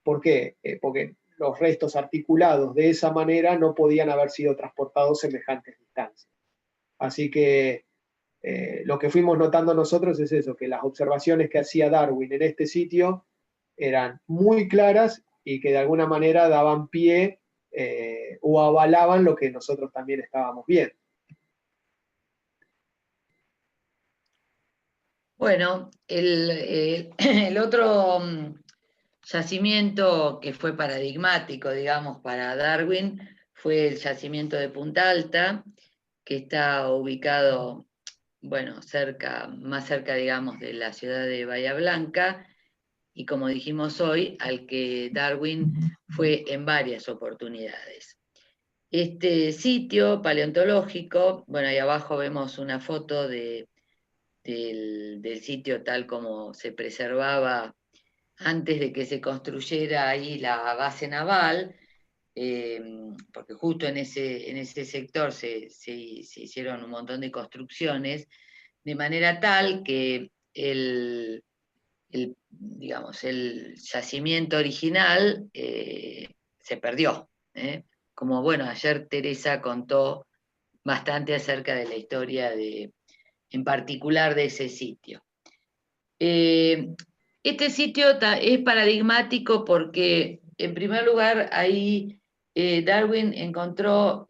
[SPEAKER 3] ¿Por qué? Porque los restos articulados de esa manera no podían haber sido transportados semejantes distancias. Así que lo que fuimos notando nosotros es eso, que las observaciones que hacía Darwin en este sitio eran muy claras y que de alguna manera daban pie o avalaban lo que nosotros también estábamos viendo.
[SPEAKER 4] Bueno, el otro yacimiento que fue paradigmático, digamos, para Darwin fue el yacimiento de Punta Alta, que está ubicado, bueno, más cerca, digamos, de la ciudad de Bahía Blanca, y como dijimos hoy, al que Darwin fue en varias oportunidades. Este sitio paleontológico, bueno, ahí abajo vemos una foto del sitio tal como se preservaba antes de que se construyera ahí la base naval, porque justo en ese sector se hicieron un montón de construcciones, de manera tal que digamos, el yacimiento original se perdió. Como bueno, ayer Teresa contó bastante acerca de la historia en particular de ese sitio. Este sitio es paradigmático porque, en primer lugar, ahí Darwin encontró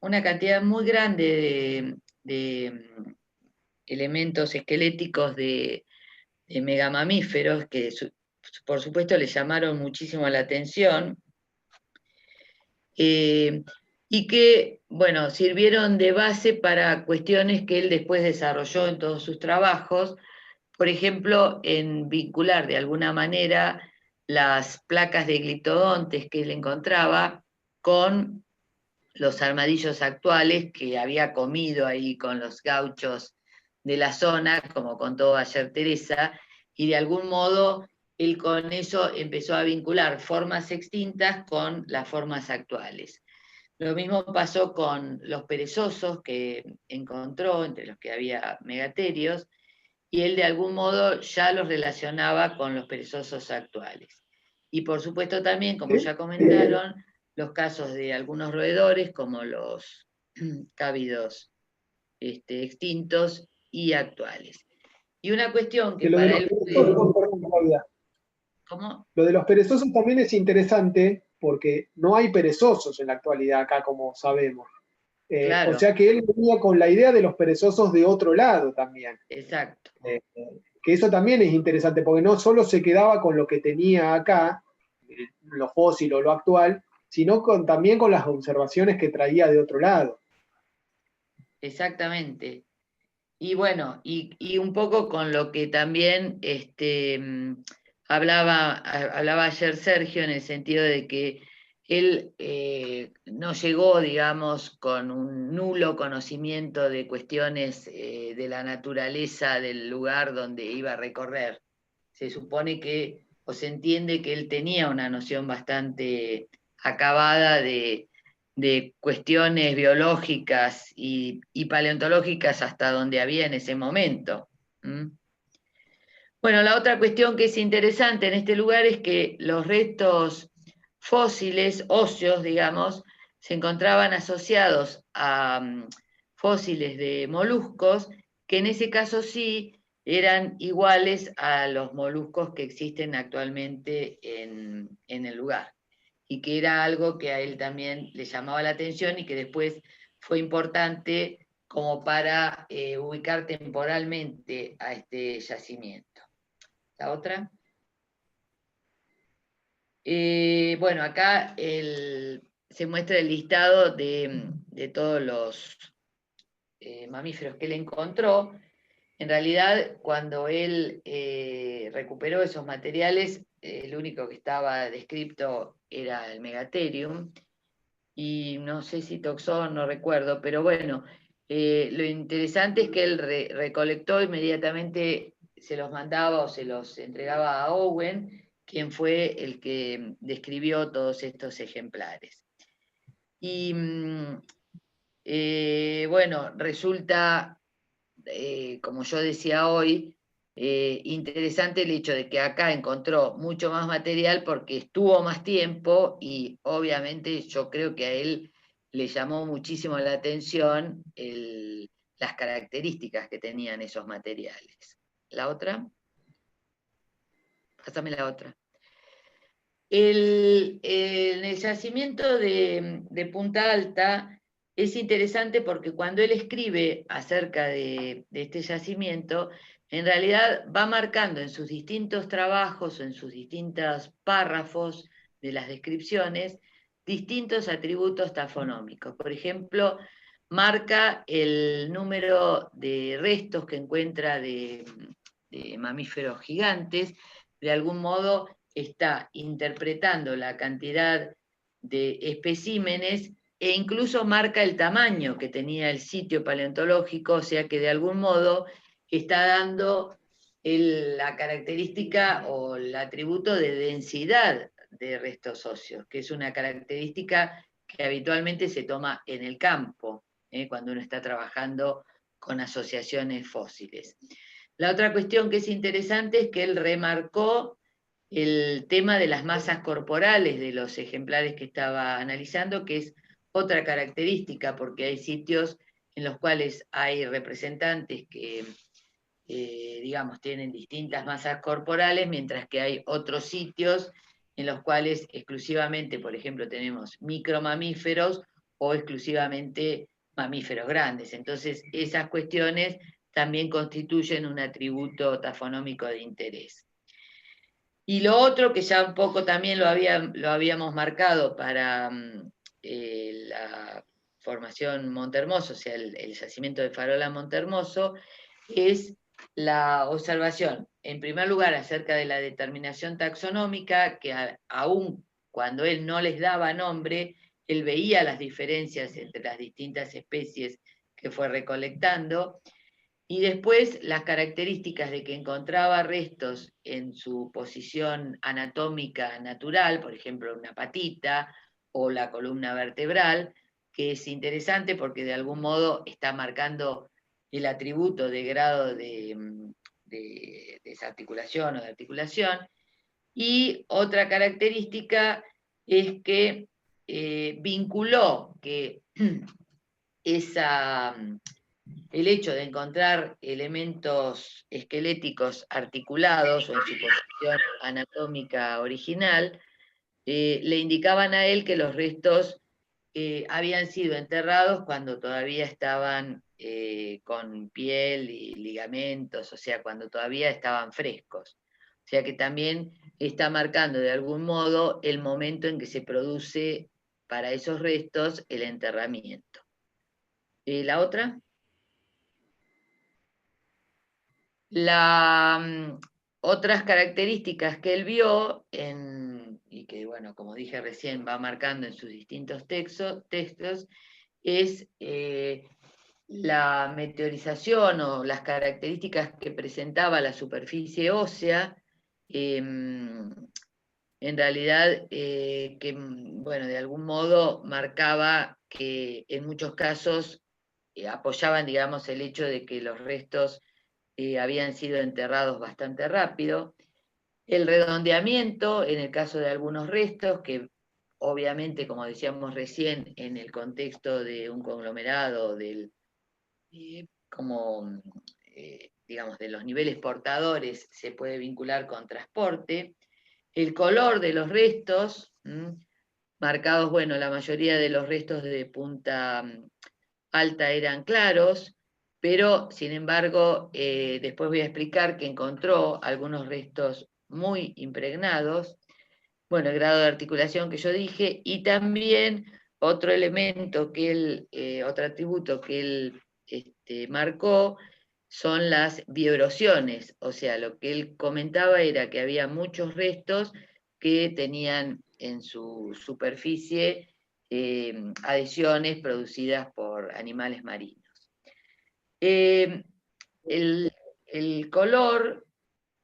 [SPEAKER 4] una cantidad muy grande de elementos esqueléticos de megamamíferos que, por supuesto, le llamaron muchísimo la atención y que, bueno, sirvieron de base para cuestiones que él después desarrolló en todos sus trabajos. Por ejemplo, en vincular de alguna manera las placas de gliptodontes que él encontraba con los armadillos actuales que había comido ahí con los gauchos de la zona, como contó ayer Teresa, y de algún modo él con eso empezó a vincular formas extintas con las formas actuales. Lo mismo pasó con los perezosos que encontró, entre los que había megaterios, y él de algún modo ya los relacionaba con los perezosos actuales. Y por supuesto también, como ya comentaron, los casos de algunos roedores como los cávidos extintos y actuales. Y una cuestión que para él fue... ¿Cómo?
[SPEAKER 3] Lo de los perezosos también es interesante porque no hay perezosos en la actualidad acá, como sabemos.
[SPEAKER 4] Claro.
[SPEAKER 3] O sea que él venía con la idea de los perezosos de otro lado también.
[SPEAKER 4] Exacto.
[SPEAKER 3] Que eso también es interesante, porque no solo se quedaba con lo que tenía acá, lo fósil o lo actual, sino también con las observaciones que traía de otro lado.
[SPEAKER 4] Exactamente. Y bueno, y un poco con lo que también hablaba ayer Sergio, en el sentido de que él no llegó, digamos, con un nulo conocimiento de cuestiones de la naturaleza del lugar donde iba a recorrer. Se supone que, o se entiende que él tenía una noción bastante acabada de cuestiones biológicas y paleontológicas hasta donde había en ese momento. Bueno, la otra cuestión que es interesante en este lugar es que los restos fósiles, óseos, digamos, se encontraban asociados a fósiles de moluscos, que en ese caso sí eran iguales a los moluscos que existen actualmente en el lugar, y que era algo que a él también le llamaba la atención y que después fue importante como para ubicar temporalmente a este yacimiento. La otra. Bueno, acá se muestra el listado de todos los mamíferos que él encontró. En realidad, cuando él recuperó esos materiales, el único que estaba descrito era el Megatherium, y no sé si Toxón, no recuerdo, pero bueno, lo interesante es que él recolectó inmediatamente, se los mandaba o se los entregaba a Owen, quien fue el que describió todos estos ejemplares. Y bueno, resulta, como yo decía hoy, interesante el hecho de que acá encontró mucho más material porque estuvo más tiempo y obviamente yo creo que a él le llamó muchísimo la atención las características que tenían esos materiales. ¿La otra? Pásame la otra. En el yacimiento de Punta Alta es interesante porque cuando él escribe acerca de este yacimiento, en realidad va marcando en sus distintos trabajos o en sus distintos párrafos de las descripciones distintos atributos tafonómicos. Por ejemplo, marca el número de restos que encuentra de mamíferos gigantes. De algún modo está interpretando la cantidad de especímenes e incluso marca el tamaño que tenía el sitio paleontológico, o sea que de algún modo está dando la característica o el atributo de densidad de restos óseos, que es una característica que habitualmente se toma en el campo, cuando uno está trabajando con asociaciones fósiles. La otra cuestión que es interesante es que él remarcó el tema de las masas corporales de los ejemplares que estaba analizando, que es otra característica, porque hay sitios en los cuales hay representantes que, digamos, tienen distintas masas corporales, mientras que hay otros sitios en los cuales exclusivamente, por ejemplo, tenemos micromamíferos o exclusivamente mamíferos grandes. Entonces, esas cuestiones también constituyen un atributo tafonómico de interés. Y lo otro, que ya un poco también lo habíamos marcado para la formación Montehermoso, o sea, el yacimiento de Farola Montehermoso, es la observación, en primer lugar, acerca de la determinación taxonómica, que aún cuando él no les daba nombre, él veía las diferencias entre las distintas especies que fue recolectando, y después las características de que encontraba restos en su posición anatómica natural, por ejemplo, una patita o la columna vertebral, que es interesante porque de algún modo está marcando el atributo de grado de desarticulación o de articulación. Y otra característica es que vinculó que el hecho de encontrar elementos esqueléticos articulados o en su posición anatómica original, le indicaban a él que los restos habían sido enterrados cuando todavía estaban con piel y ligamentos, o sea, cuando todavía estaban frescos. O sea que también está marcando de algún modo el momento en que se produce para esos restos el enterramiento. ¿La otra? Otras características que él vio, y que, bueno, como dije recién, va marcando en sus distintos textos, es la meteorización o las características que presentaba la superficie ósea, en realidad, que, bueno, de algún modo marcaba que en muchos casos apoyaban, digamos, el hecho de que los restos habían sido enterrados bastante rápido. El redondeamiento, en el caso de algunos restos, que obviamente, como decíamos recién, en el contexto de un conglomerado, digamos, de los niveles portadores, se puede vincular con transporte. El color de los restos, marcados, bueno, la mayoría de los restos de punta alta eran claros, pero sin embargo, después voy a explicar que encontró algunos restos muy impregnados, bueno, el grado de articulación que yo dije, y también otro elemento que él, otro atributo que él marcó, son las bioerosiones, o sea, lo que él comentaba era que había muchos restos que tenían en su superficie adhesiones producidas por animales marinos. El color,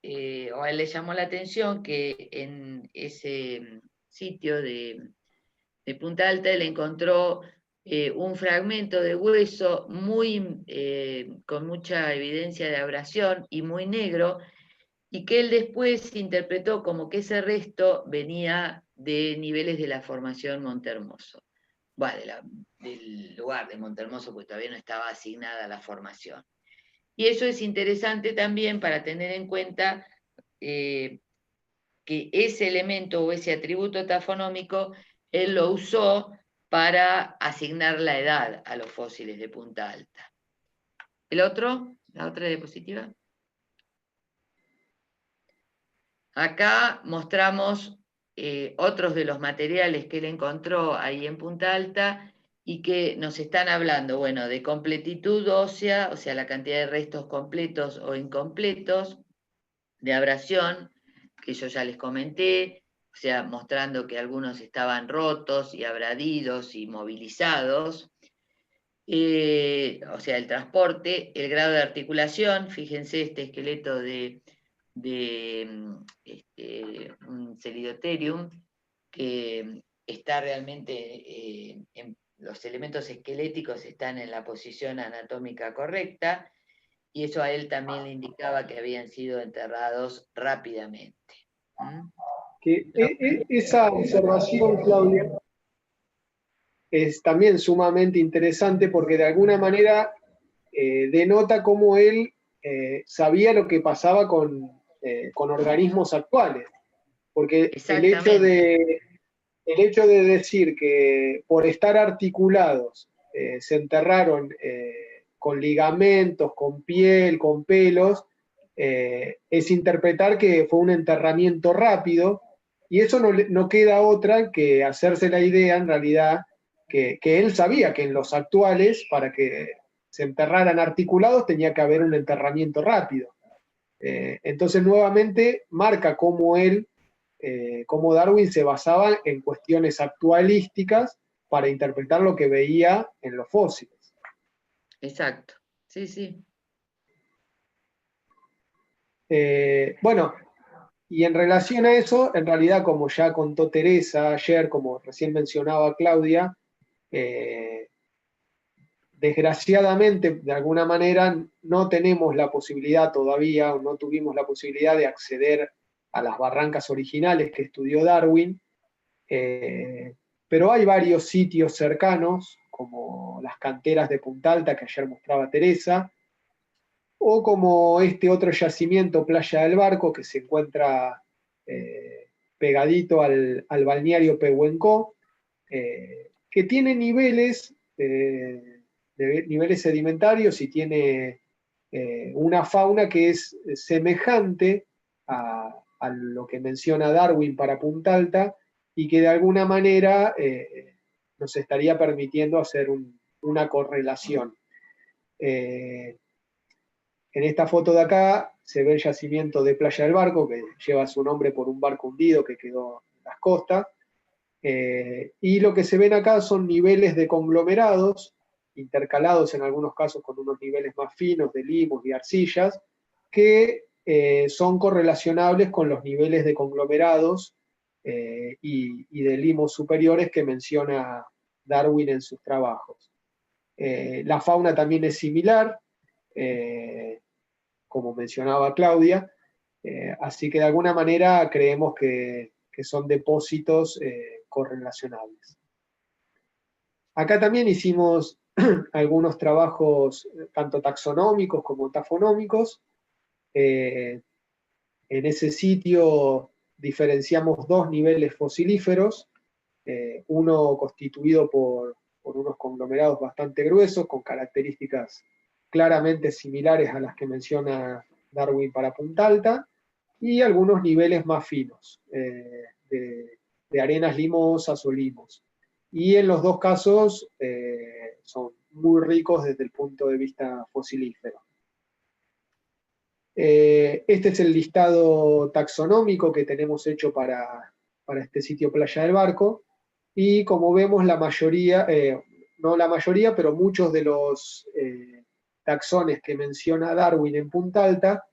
[SPEAKER 4] o a él le llamó la atención que en ese sitio de Punta Alta él encontró un fragmento de hueso con mucha evidencia de abrasión y muy negro, y que él después interpretó como que ese resto venía de niveles de la formación Montehermoso. Bueno, del lugar de Montehermoso, porque todavía no estaba asignada la formación. Y eso es interesante también para tener en cuenta que ese elemento o ese atributo tafonómico, él lo usó para asignar la edad a los fósiles de Punta Alta. La otra diapositiva. Acá mostramos otros de los materiales que él encontró ahí en Punta Alta y que nos están hablando, bueno, de completitud ósea, o sea, la cantidad de restos completos o incompletos, de abrasión, que yo ya les comenté, o sea, mostrando que algunos estaban rotos y abradidos y movilizados. o sea, el transporte, el grado de articulación, fíjense este esqueleto de un Celidotherium, que está realmente, los elementos esqueléticos están en la posición anatómica correcta, y eso a él también le indicaba que habían sido enterrados rápidamente.
[SPEAKER 3] Esa observación, Claudia, es también sumamente interesante porque de alguna manera denota cómo él sabía lo que pasaba con organismos actuales. Porque el hecho de decir que por estar articulados se enterraron con ligamentos, con piel, con pelos, es interpretar que fue un enterramiento rápido, y eso no queda otra que hacerse la idea, en realidad, que él sabía que en los actuales, para que se enterraran articulados, tenía que haber un enterramiento rápido. Entonces, nuevamente, marca cómo cómo Darwin se basaba en cuestiones actualísticas para interpretar lo que veía en los fósiles.
[SPEAKER 4] Exacto, sí, sí.
[SPEAKER 3] Bueno, y en relación a eso, en realidad, como ya contó Teresa ayer, como recién mencionaba Claudia, desgraciadamente, de alguna manera, no tenemos la posibilidad todavía, o no tuvimos la posibilidad de acceder a las barrancas originales que estudió Darwin, pero hay varios sitios cercanos, como las canteras de Punta Alta que ayer mostraba Teresa, o como este otro yacimiento, Playa del Barco, que se encuentra pegadito al balneario Pehuenco, que tiene niveles sedimentarios y tiene una fauna que es semejante a lo que menciona Darwin para Punta Alta, y que de alguna manera nos estaría permitiendo hacer una correlación. En esta foto de acá se ve el yacimiento de Playa del Barco, que lleva su nombre por un barco hundido que quedó en las costas. Y lo que se ven acá son niveles de conglomerados, intercalados en algunos casos con unos niveles más finos de limos y arcillas, que son correlacionables con los niveles de conglomerados y de limos superiores que menciona Darwin en sus trabajos. La fauna también es similar, como mencionaba Claudia, así que de alguna manera creemos que son depósitos correlacionables. Acá también hicimos algunos trabajos tanto taxonómicos como tafonómicos. En ese sitio diferenciamos dos niveles fosilíferos, uno constituido por unos conglomerados bastante gruesos, con características claramente similares a las que menciona Darwin para Punta Alta, y algunos niveles más finos, de arenas limosas o limos. Y en los dos casos son muy ricos desde el punto de vista fosilífero. Este es el listado taxonómico que tenemos hecho para este sitio Playa del Barco, y como vemos la mayoría, no la mayoría, pero muchos de los taxones que menciona Darwin en Punta Alta,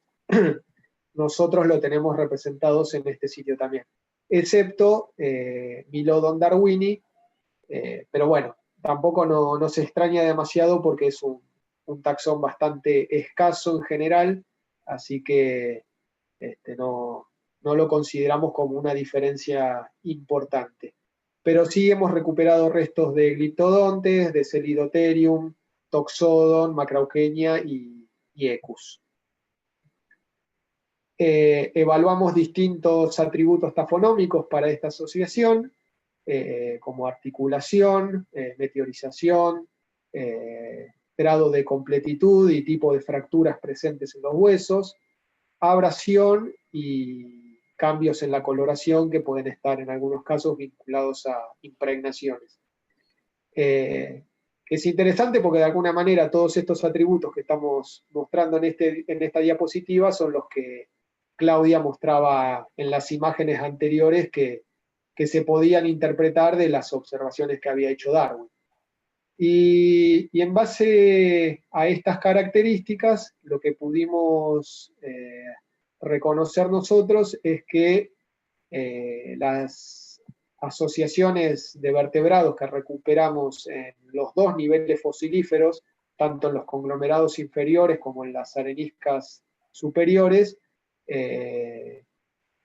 [SPEAKER 3] nosotros lo tenemos representados en este sitio también, excepto Milodon darwini, pero bueno, tampoco no se extraña demasiado porque es un taxón bastante escaso en general, así que no lo consideramos como una diferencia importante. Pero sí hemos recuperado restos de gliptodontes, de Celidotherium, Toxodon, Macrauchenia y Equus. Evaluamos distintos atributos tafonómicos para esta asociación, como articulación, meteorización, grado de completitud y tipo de fracturas presentes en los huesos, abrasión y cambios en la coloración que pueden estar en algunos casos vinculados a impregnaciones. Es interesante porque de alguna manera todos estos atributos que estamos mostrando en esta diapositiva son los que Claudia mostraba en las imágenes anteriores que se podían interpretar de las observaciones que había hecho Darwin. Y en base a estas características, lo que pudimos reconocer nosotros es que las asociaciones de vertebrados que recuperamos en los dos niveles fosilíferos, tanto en los conglomerados inferiores como en las areniscas superiores,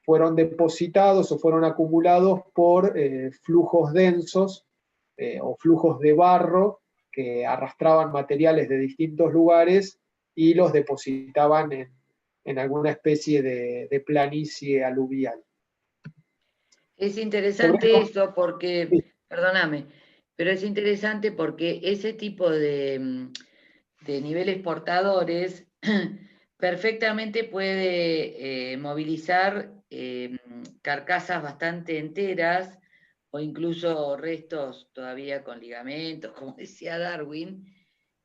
[SPEAKER 3] fueron depositados o fueron acumulados por flujos densos o flujos de barro que arrastraban materiales de distintos lugares y los depositaban en alguna especie de planicie aluvial.
[SPEAKER 4] Es interesante esto porque, perdóname, pero es interesante porque ese tipo de niveles portadores perfectamente puede movilizar carcasas bastante enteras o incluso restos todavía con ligamentos, como decía Darwin,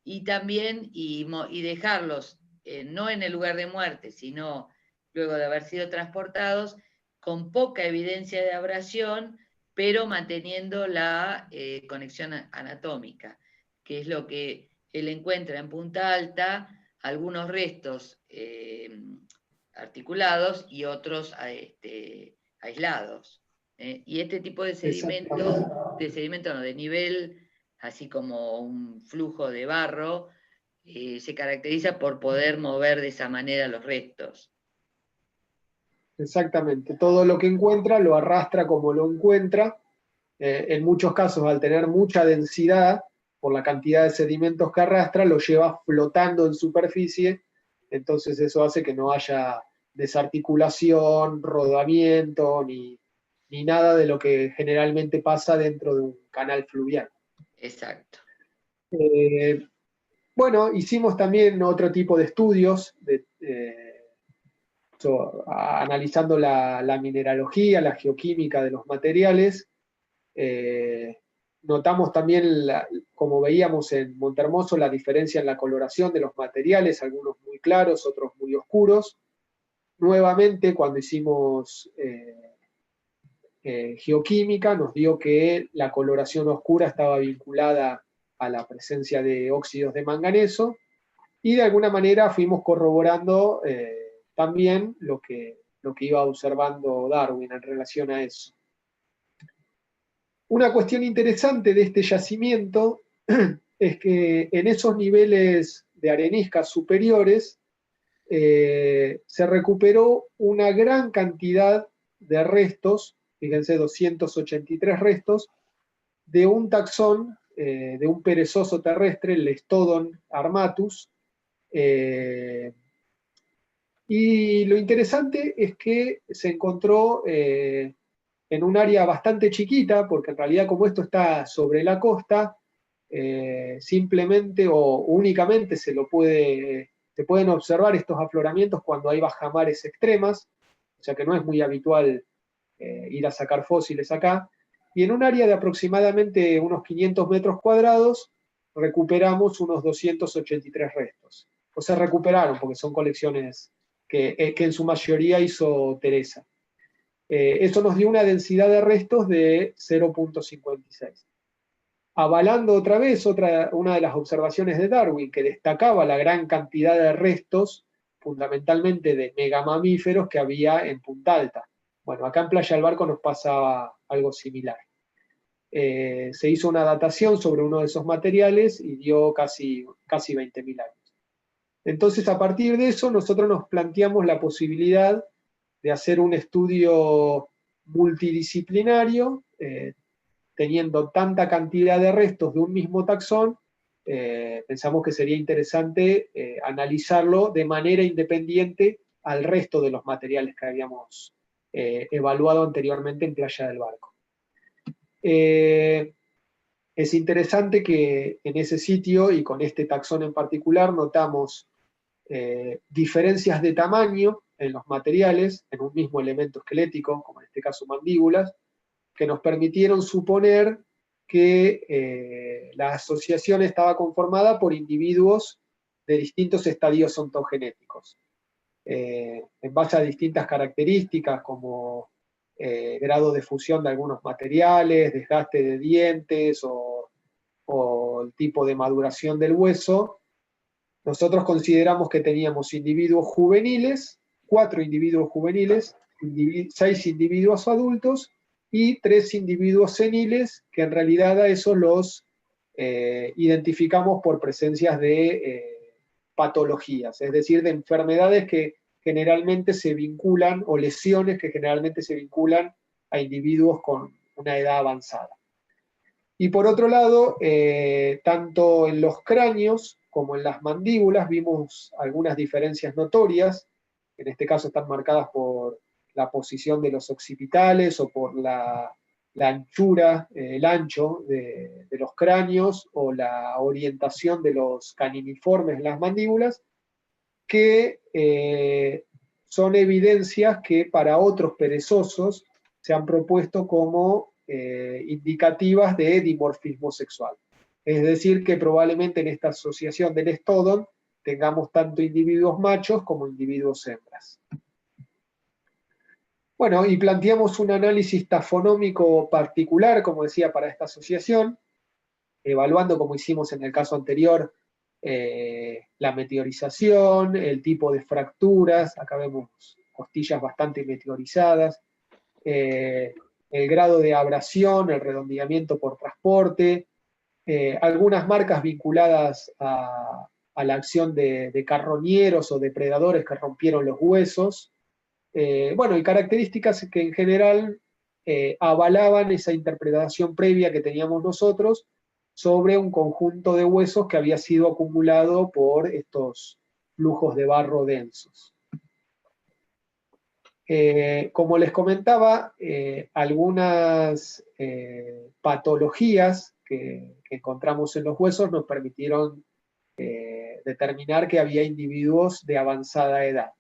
[SPEAKER 4] y también y dejarlos no en el lugar de muerte, sino luego de haber sido transportados con poca evidencia de abrasión, pero manteniendo la conexión anatómica, que es lo que él encuentra en Punta Alta, algunos restos articulados y otros aislados. Y este tipo de sedimento no, de nivel, así como un flujo de barro, se caracteriza por poder mover de esa manera los restos.
[SPEAKER 3] Exactamente, todo lo que encuentra lo arrastra como lo encuentra. En muchos casos, al tener mucha densidad, por la cantidad de sedimentos que arrastra, lo lleva flotando en superficie, entonces eso hace que no haya desarticulación, rodamiento, ni nada de lo que generalmente pasa dentro de un canal fluvial.
[SPEAKER 4] Exacto.
[SPEAKER 3] Bueno, hicimos también otro tipo de estudios, analizando la mineralogía, la geoquímica de los materiales. Notamos también, como veíamos en Montehermoso, la diferencia en la coloración de los materiales, algunos muy claros, otros muy oscuros. Nuevamente, cuando hicimos geoquímica, nos dio que la coloración oscura estaba vinculada a la presencia de óxidos de manganeso, y de alguna manera fuimos corroborando también lo que iba observando Darwin en relación a eso. Una cuestión interesante de este yacimiento es que en esos niveles de areniscas superiores se recuperó una gran cantidad de restos, fíjense, 283 restos, de un taxón, de un perezoso terrestre, el Lestodon armatus. Y lo interesante es que se encontró en un área bastante chiquita, porque en realidad como esto está sobre la costa, simplemente o únicamente se pueden observar estos afloramientos cuando hay bajamares extremas, o sea que no es muy habitual ir a sacar fósiles acá. Y en un área de aproximadamente unos 500 metros cuadrados recuperamos unos 283 restos. O se recuperaron, porque son colecciones que en su mayoría hizo Teresa. Eso nos dio una densidad de restos de 0.56. Avalando otra vez una de las observaciones de Darwin, que destacaba la gran cantidad de restos, fundamentalmente de megamamíferos, que había en Punta Alta. Bueno, acá en Playa del Barco nos pasaba algo similar. Se hizo una datación sobre uno de esos materiales y dio casi 20.000 años. Entonces, a partir de eso, nosotros nos planteamos la posibilidad de hacer un estudio multidisciplinario, teniendo tanta cantidad de restos de un mismo taxón. Pensamos que sería interesante analizarlo de manera independiente al resto de los materiales que habíamos evaluado anteriormente en Playa del Barco. Es interesante que en ese sitio, y con este taxón en particular, notamos diferencias de tamaño en los materiales, en un mismo elemento esquelético, como en este caso mandíbulas, que nos permitieron suponer que la asociación estaba conformada por individuos de distintos estadios ontogenéticos, en base a distintas características como grado de fusión de algunos materiales, desgaste de dientes o o el tipo de maduración del hueso, nosotros consideramos que teníamos individuos juveniles, 4 individuos juveniles, 6 individuos adultos y 3 individuos seniles, que en realidad a esos los identificamos por presencias de patologías, es decir, de enfermedades que generalmente se vinculan, o lesiones que generalmente se vinculan a individuos con una edad avanzada. Y por otro lado, tanto en los cráneos como en las mandíbulas vimos algunas diferencias notorias, en este caso están marcadas por la posición de los occipitales o por la anchura, el ancho de los cráneos o la orientación de los caniniformes en las mandíbulas, que son evidencias que para otros perezosos se han propuesto como indicativas de dimorfismo sexual. Es decir, que probablemente en esta asociación del estodon tengamos tanto individuos machos como individuos hembras. Bueno, y planteamos un análisis tafonómico particular, como decía, para esta asociación, evaluando, como hicimos en el caso anterior, la meteorización, el tipo de fracturas, acá vemos costillas bastante meteorizadas, el grado de abrasión, el redondeamiento por transporte, algunas marcas vinculadas a la acción de carroñeros o depredadores que rompieron los huesos, bueno, y características que en general avalaban esa interpretación previa que teníamos nosotros sobre un conjunto de huesos que había sido acumulado por estos flujos de barro densos. Como les comentaba, algunas patologías que encontramos en los huesos nos permitieron determinar que había individuos de avanzada edad.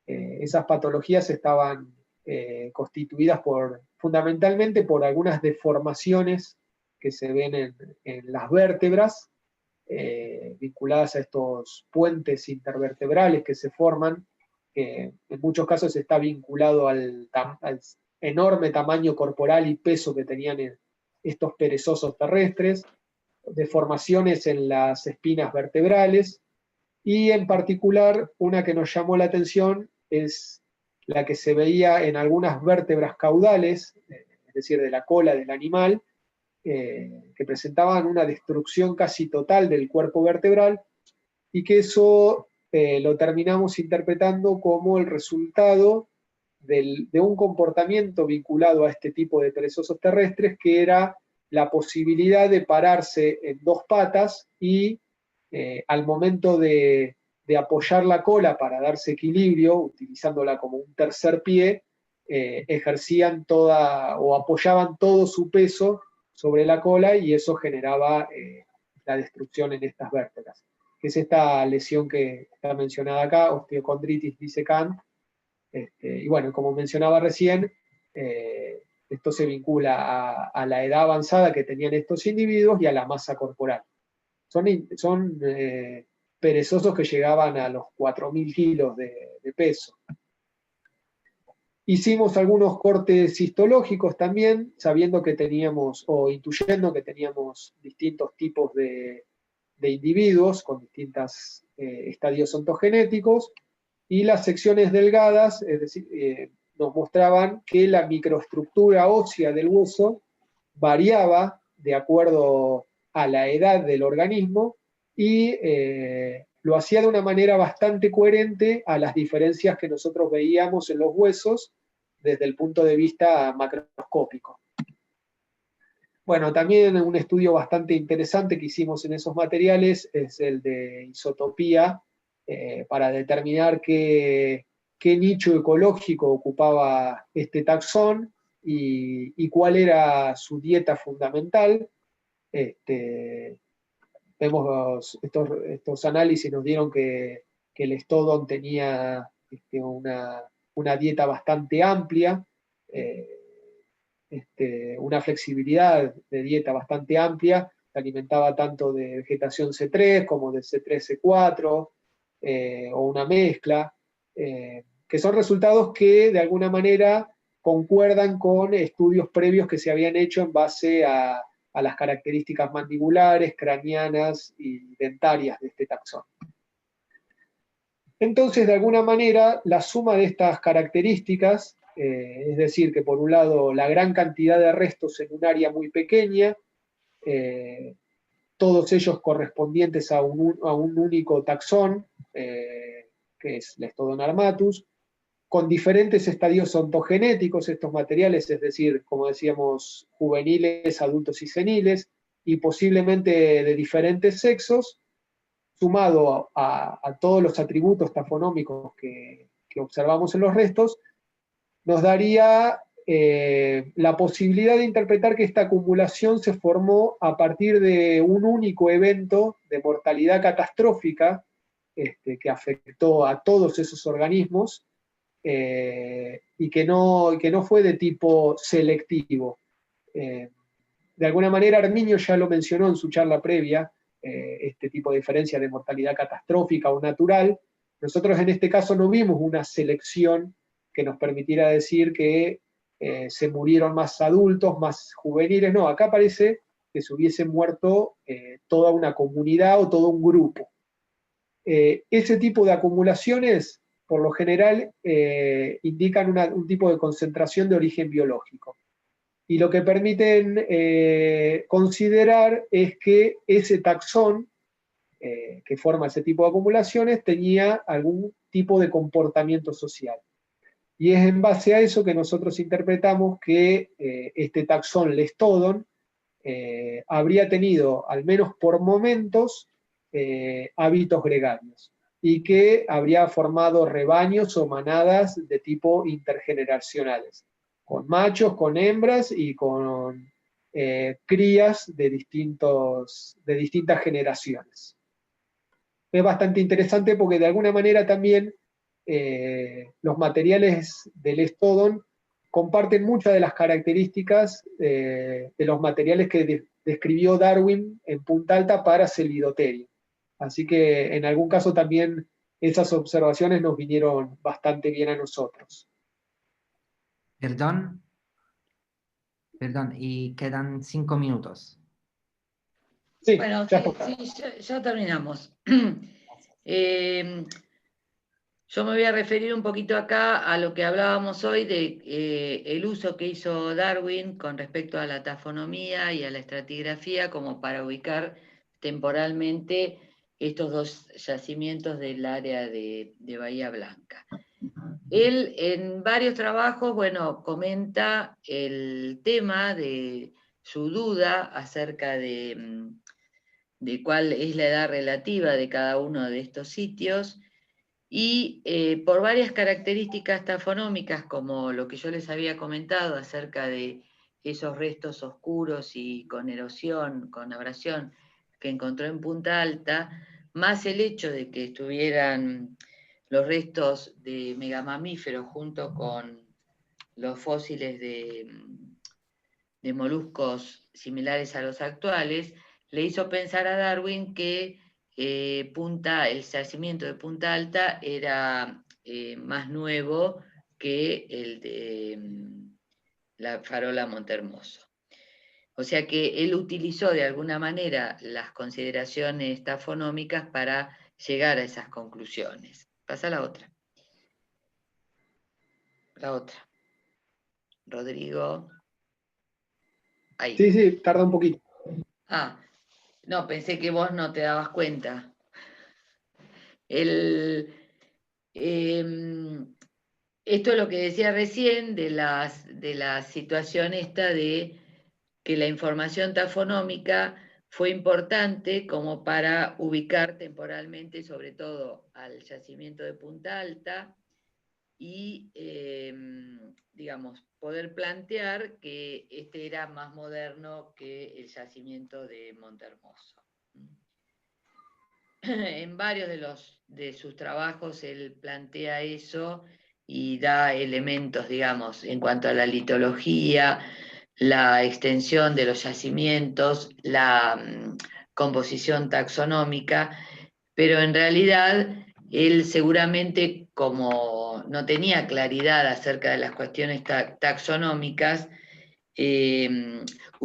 [SPEAKER 3] Esas patologías estaban constituidas fundamentalmente por algunas deformaciones que se ven en las vértebras, vinculadas a estos puentes intervertebrales que se forman, que en muchos casos está vinculado al enorme tamaño corporal y peso que tenían estos perezosos terrestres, deformaciones en las espinas vertebrales, y en particular una que nos llamó la atención es la que se veía en algunas vértebras caudales, es decir, de la cola del animal, que presentaban una destrucción casi total del cuerpo vertebral, y que eso lo terminamos interpretando como el resultado de un comportamiento vinculado a este tipo de perezosos terrestres, que era la posibilidad de pararse en 2 patas y al momento de apoyar la cola para darse equilibrio, utilizándola como un tercer pie, ejercían o apoyaban todo su peso sobre la cola, y eso generaba la destrucción en estas vértebras, que es esta lesión que está mencionada acá, osteocondritis dissecans. Y bueno, como mencionaba recién, esto se vincula a la edad avanzada que tenían estos individuos y a la masa corporal. Son perezosos que llegaban a los 4.000 kilos de peso. Hicimos algunos cortes histológicos también, sabiendo que teníamos, o intuyendo que teníamos distintos tipos de individuos con distintos estadios ontogenéticos, y las secciones delgadas, es decir, nos mostraban que la microestructura ósea del hueso variaba de acuerdo a la edad del organismo, y lo hacía de una manera bastante coherente a las diferencias que nosotros veíamos en los huesos desde el punto de vista macroscópico. Bueno, también un estudio bastante interesante que hicimos en esos materiales es el de isotopía, para determinar qué nicho ecológico ocupaba este taxón y cuál era su dieta fundamental. Vemos estos análisis nos dieron que el estodon tenía una dieta bastante amplia, una flexibilidad de dieta bastante amplia, se alimentaba tanto de vegetación C3 como de C3-C4, o una mezcla, que son resultados que de alguna manera concuerdan con estudios previos que se habían hecho en base a a las características mandibulares, craneanas y dentarias de este taxón. Entonces, de alguna manera, la suma de estas características, es decir, que por un lado la gran cantidad de restos en un área muy pequeña, todos ellos correspondientes a un único taxón, que es Lestodon armatus, con diferentes estadios ontogenéticos, estos materiales, es decir, como decíamos, juveniles, adultos y seniles, y posiblemente de diferentes sexos, sumado a todos los atributos tafonómicos que observamos en los restos, nos daría la posibilidad de interpretar que esta acumulación se formó a partir de un único evento de mortalidad catastrófica que afectó a todos esos organismos, y que no fue de tipo selectivo. De alguna manera, Arminio ya lo mencionó en su charla previa, este tipo de diferencia de mortalidad catastrófica o natural. Nosotros en este caso no vimos una selección que nos permitiera decir que se murieron más adultos, más juveniles. No, acá parece que se hubiese muerto toda una comunidad o todo un grupo. Ese tipo de acumulaciones, por lo general, indican un tipo de concentración de origen biológico. Y lo que permiten considerar es que ese taxón que forma ese tipo de acumulaciones tenía algún tipo de comportamiento social. Y es en base a eso que nosotros interpretamos que este taxón Lestodon habría tenido, al menos por momentos, hábitos gregarios, y que habría formado rebaños o manadas de tipo intergeneracionales, con machos, con hembras y con crías de distintas generaciones. Es bastante interesante porque de alguna manera también los materiales del Lestodon comparten muchas de las características de los materiales que describió Darwin en Punta Alta para Celidoterio. Así que en algún caso también esas observaciones nos vinieron bastante bien a nosotros.
[SPEAKER 2] Perdón, y quedan 5 minutos.
[SPEAKER 3] Sí,
[SPEAKER 4] Bueno,
[SPEAKER 3] ya,
[SPEAKER 4] sí, ya terminamos. Yo me voy a referir un poquito acá a lo que hablábamos hoy de el uso que hizo Darwin con respecto a la tafonomía y a la estratigrafía como para ubicar temporalmente estos dos yacimientos del área de Bahía Blanca. Él en varios trabajos, bueno, comenta el tema de su duda acerca de cuál es la edad relativa de cada uno de estos sitios, y por varias características tafonómicas, como lo que yo les había comentado acerca de esos restos oscuros y con erosión, con abrasión, que encontró en Punta Alta, más el hecho de que estuvieran los restos de megamamíferos junto con los fósiles de moluscos similares a los actuales, le hizo pensar a Darwin que el yacimiento de Punta Alta era más nuevo que el de la farola Montehermoso. O sea que él utilizó de alguna manera las consideraciones tafonómicas para llegar a esas conclusiones. Pasa la otra. La otra. Rodrigo. Ahí.
[SPEAKER 3] Sí, tarda un poquito.
[SPEAKER 4] Ah, no, pensé que vos no te dabas cuenta. Esto es lo que decía recién de la situación esta de que la información tafonómica fue importante como para ubicar temporalmente, sobre todo al yacimiento de Punta Alta, y, digamos, poder plantear que este era más moderno que el yacimiento de Montehermoso. En varios de sus trabajos él plantea eso y da elementos, digamos, en cuanto a la litología, la extensión de los yacimientos, la composición taxonómica, pero en realidad él seguramente, como no tenía claridad acerca de las cuestiones taxonómicas,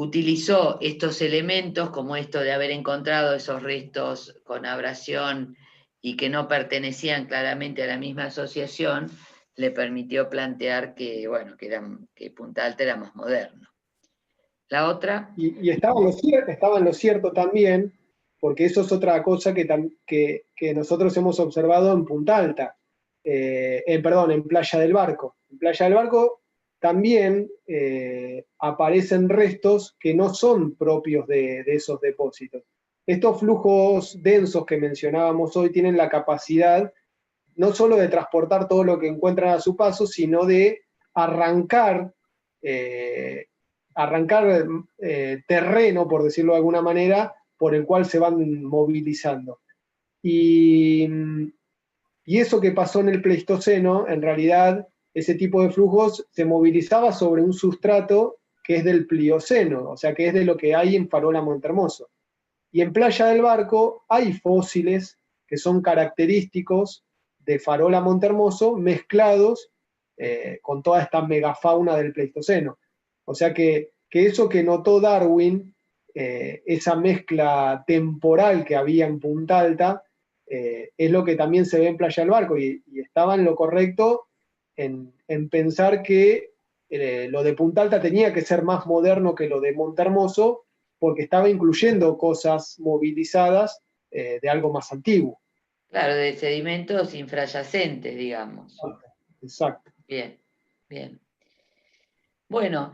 [SPEAKER 4] utilizó estos elementos, como esto de haber encontrado esos restos con abrasión y que no pertenecían claramente a la misma asociación, le permitió plantear que, bueno, que Punta Alta era más moderno. La otra.
[SPEAKER 3] Y estaba en lo cierto también, porque eso es otra cosa que nosotros hemos observado en Punta Alta, perdón, en Playa del Barco. En Playa del Barco también aparecen restos que no son propios de esos depósitos. Estos flujos densos que mencionábamos hoy tienen la capacidad no solo de transportar todo lo que encuentran a su paso, sino de arrancar terreno, por decirlo de alguna manera, por el cual se van movilizando. Y eso que pasó en el Pleistoceno, en realidad, ese tipo de flujos se movilizaba sobre un sustrato que es del Plioceno, o sea, que es de lo que hay en Farola Montehermoso. Y en Playa del Barco hay fósiles que son característicos de Farola Montehermoso mezclados con toda esta megafauna del Pleistoceno. O sea que eso que notó Darwin, esa mezcla temporal que había en Punta Alta, es lo que también se ve en Playa del Barco, y estaba en lo correcto en pensar que lo de Punta Alta tenía que ser más moderno que lo de Montehermoso, porque estaba incluyendo cosas movilizadas de algo más antiguo.
[SPEAKER 4] Claro, de sedimentos infrayacentes, digamos.
[SPEAKER 3] Exacto.
[SPEAKER 4] Bien, bien. Bueno,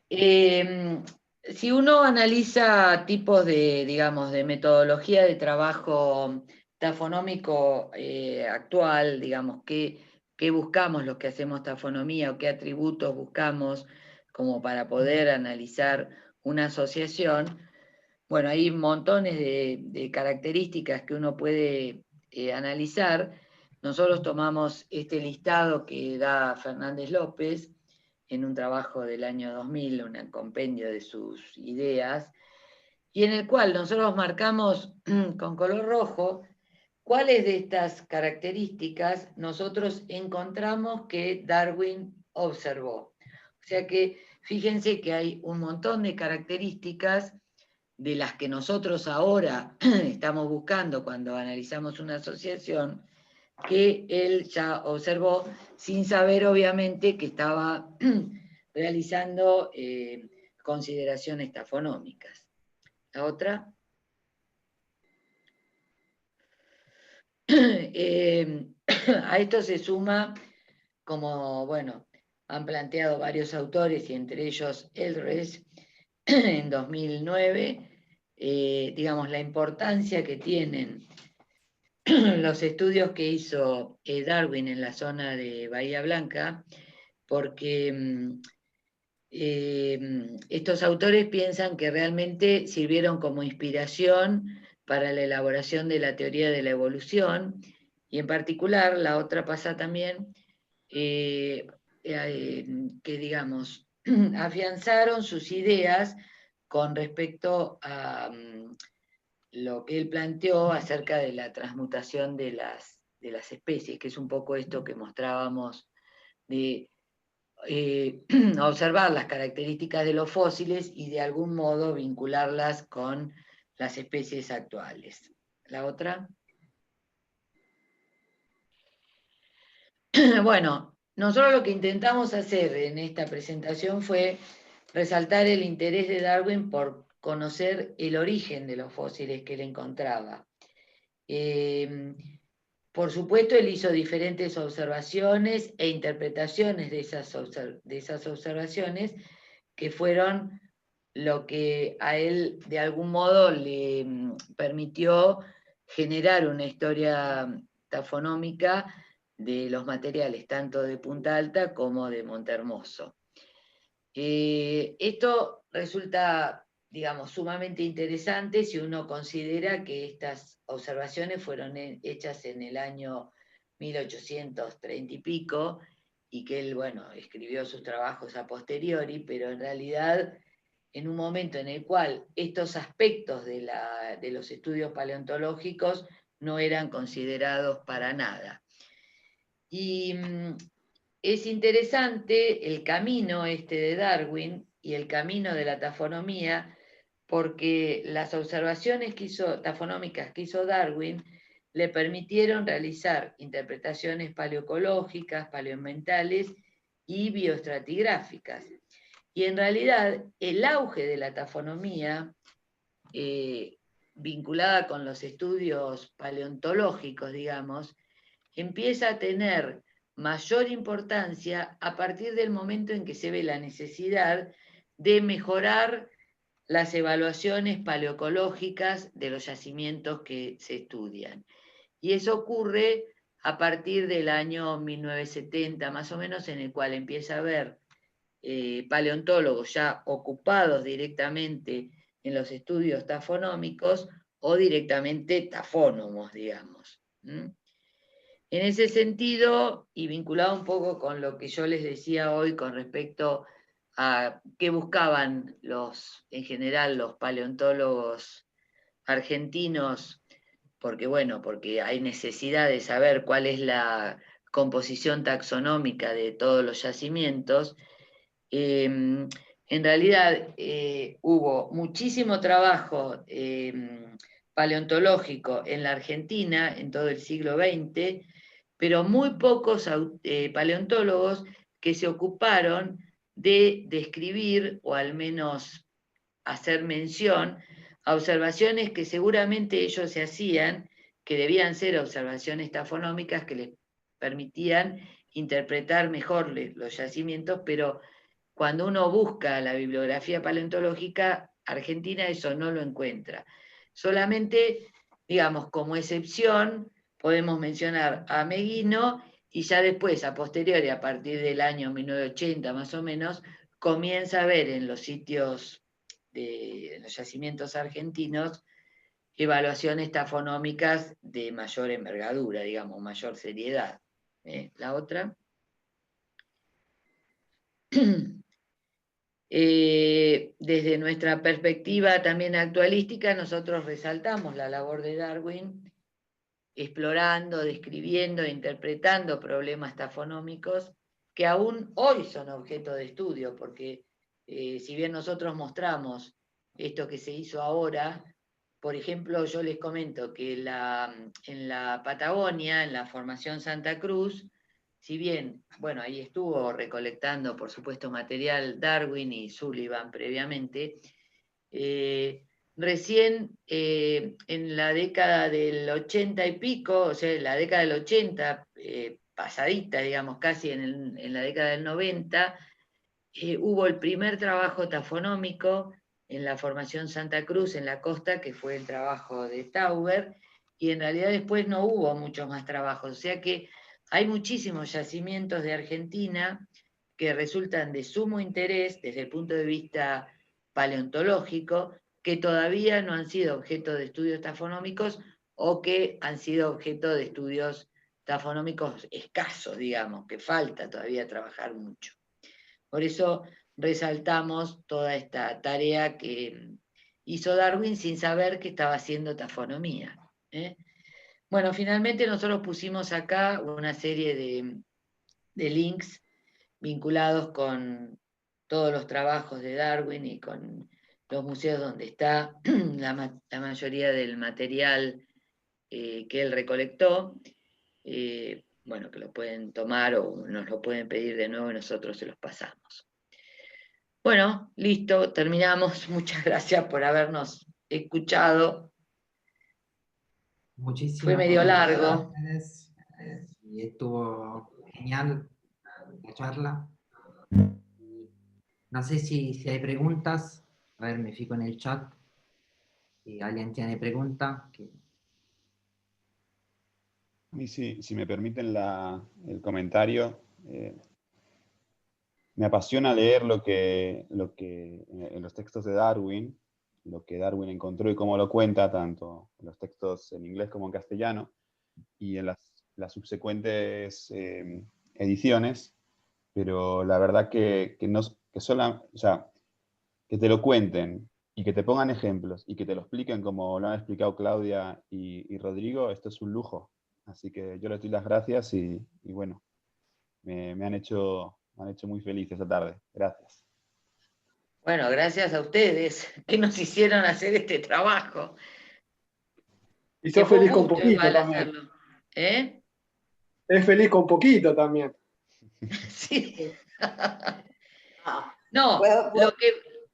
[SPEAKER 4] si uno analiza tipos de, digamos, de metodología de trabajo tafonómico actual, digamos, ¿qué buscamos los que hacemos tafonomía o qué atributos buscamos como para poder analizar una asociación? Bueno, hay montones de características que uno puede analizar. Nosotros tomamos este listado que da Fernández López en un trabajo del año 2000, un compendio de sus ideas, y en el cual nosotros marcamos con color rojo cuáles de estas características nosotros encontramos que Darwin observó. O sea que fíjense que hay un montón de características de las que nosotros ahora estamos buscando cuando analizamos una asociación, que él ya observó sin saber obviamente que estaba realizando consideraciones tafonómicas. La otra. A esto se suma, como bueno, han planteado varios autores y entre ellos Eldredge en 2009, digamos, la importancia que tienen los estudios que hizo Darwin en la zona de Bahía Blanca, porque estos autores piensan que realmente sirvieron como inspiración para la elaboración de la teoría de la evolución, y en particular la otra pasa también que, digamos, afianzaron sus ideas con respecto a lo que él planteó acerca de la transmutación de las especies, que es un poco esto que mostrábamos de observar las características de los fósiles y de algún modo vincularlas con las especies actuales. La otra. Bueno, nosotros lo que intentamos hacer en esta presentación fue resaltar el interés de Darwin por conocer el origen de los fósiles que él encontraba. Por supuesto, él hizo diferentes observaciones e interpretaciones de esas observaciones, que fueron lo que a él de algún modo le permitió generar una historia tafonómica de los materiales, tanto de Punta Alta como de Montehermoso. Esto resulta, digamos, sumamente interesante si uno considera que estas observaciones fueron hechas en el año 1830 y pico, y que él, bueno, escribió sus trabajos a posteriori, pero en realidad en un momento en el cual estos aspectos de los estudios paleontológicos no eran considerados para nada. Y es interesante el camino este de Darwin, y el camino de la tafonomía, porque las observaciones tafonómicas que hizo Darwin le permitieron realizar interpretaciones paleoecológicas, paleoambientales y bioestratigráficas. Y en realidad el auge de la tafonomía, vinculada con los estudios paleontológicos, digamos, empieza a tener mayor importancia a partir del momento en que se ve la necesidad de mejorar las evaluaciones paleoecológicas de los yacimientos que se estudian. Y eso ocurre a partir del año 1970, más o menos, en el cual empieza a haber paleontólogos ya ocupados directamente en los estudios tafonómicos o directamente tafónomos, digamos. En ese sentido, y vinculado un poco con lo que yo les decía hoy con respecto a qué buscaban en general los paleontólogos argentinos, porque hay necesidad de saber cuál es la composición taxonómica de todos los yacimientos. En realidad hubo muchísimo trabajo paleontológico en la Argentina en todo el siglo XX, pero muy pocos paleontólogos que se ocuparon de describir o al menos hacer mención a observaciones que seguramente ellos se hacían, que debían ser observaciones tafonómicas que les permitían interpretar mejor los yacimientos, pero cuando uno busca la bibliografía paleontológica argentina eso no lo encuentra. Solamente, digamos, como excepción, podemos mencionar a Meguino y ya después, a posteriori, a partir del año 1980 más o menos, comienza a ver en los sitios de los yacimientos argentinos evaluaciones tafonómicas de mayor envergadura, digamos, mayor seriedad. La otra. Desde nuestra perspectiva también actualística, nosotros resaltamos la labor de Darwin, explorando, describiendo e interpretando problemas tafonómicos que aún hoy son objeto de estudio, porque si bien nosotros mostramos esto que se hizo ahora, por ejemplo, yo les comento que en la Patagonia, en la Formación Santa Cruz, si bien, bueno, ahí estuvo recolectando, por supuesto, material Darwin y Sullivan previamente, recién en la década del 80 y pico, o sea, en la década del 80, pasadita, digamos, casi en la década del 90, hubo el primer trabajo tafonómico en la Formación Santa Cruz, en la costa, que fue el trabajo de Tauber, y en realidad después no hubo muchos más trabajos, o sea que hay muchísimos yacimientos de Argentina que resultan de sumo interés desde el punto de vista paleontológico, que todavía no han sido objeto de estudios tafonómicos o que han sido objeto de estudios tafonómicos escasos, digamos, que falta todavía trabajar mucho. Por eso resaltamos toda esta tarea que hizo Darwin sin saber que estaba haciendo tafonomía. Bueno, finalmente nosotros pusimos acá una serie de links vinculados con todos los trabajos de Darwin y con los museos donde está la mayoría del material que él recolectó. Bueno, que lo pueden tomar o nos lo pueden pedir de nuevo y nosotros se los pasamos. Bueno, listo, terminamos. Muchas gracias por habernos escuchado. Fue
[SPEAKER 2] Muchísimas
[SPEAKER 4] medio
[SPEAKER 2] gracias a
[SPEAKER 4] largo.
[SPEAKER 2] ustedes. Y estuvo genial la charla. No sé si hay preguntas. A ver, me fijo en el chat. Si alguien tiene pregunta.
[SPEAKER 1] Y si me permiten el comentario, me apasiona leer lo que en los textos de Darwin, lo que Darwin encontró y cómo lo cuenta, tanto en los textos en inglés como en castellano, y en las subsecuentes ediciones, pero la verdad que te lo cuenten y que te pongan ejemplos y que te lo expliquen como lo han explicado Claudia y Rodrigo, esto es un lujo. Así que yo les doy las gracias y bueno, me han hecho muy feliz esta tarde. Gracias.
[SPEAKER 4] Bueno, gracias a ustedes que nos hicieron hacer este trabajo.
[SPEAKER 3] Y
[SPEAKER 4] Que
[SPEAKER 3] sos
[SPEAKER 4] fue un
[SPEAKER 3] feliz con
[SPEAKER 4] gusto
[SPEAKER 3] poquito
[SPEAKER 4] igual
[SPEAKER 3] también.
[SPEAKER 4] hacerlo. ¿Eh?
[SPEAKER 3] Es feliz con poquito también.
[SPEAKER 4] Sí.
[SPEAKER 5] Ah,
[SPEAKER 4] No,
[SPEAKER 5] bueno,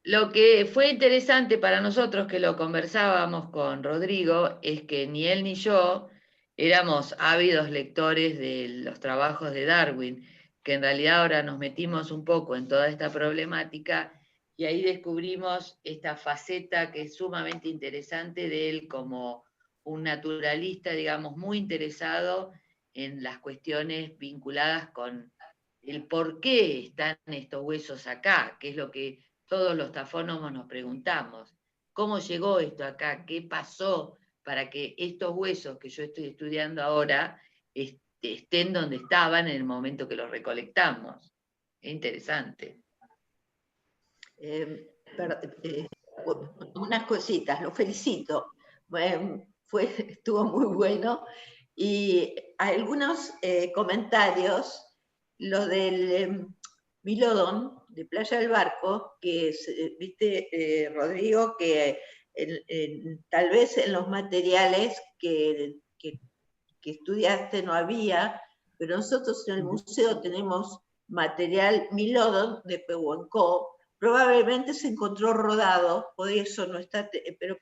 [SPEAKER 4] lo que fue interesante para nosotros, que lo conversábamos con Rodrigo, es que ni él ni yo éramos ávidos lectores de los trabajos de Darwin, que en realidad ahora nos metimos un poco en toda esta problemática y ahí descubrimos esta faceta que es sumamente interesante de él como un naturalista, digamos, muy interesado en las cuestiones vinculadas con el por qué están estos huesos acá, que es lo que todos los tafónomos nos preguntamos. ¿Cómo llegó esto acá? ¿Qué pasó para que estos huesos que yo estoy estudiando ahora estén donde estaban en el momento que los recolectamos? Es interesante.
[SPEAKER 5] unas cositas, lo felicito. Estuvo muy bueno. Y algunos comentarios, lo del Milodon de Playa del Barco, que viste, Rodrigo, que tal vez en los materiales que estudiaste no había, pero nosotros en el museo tenemos material Milodon de Pehuenco, probablemente se encontró rodado, por eso no está, pero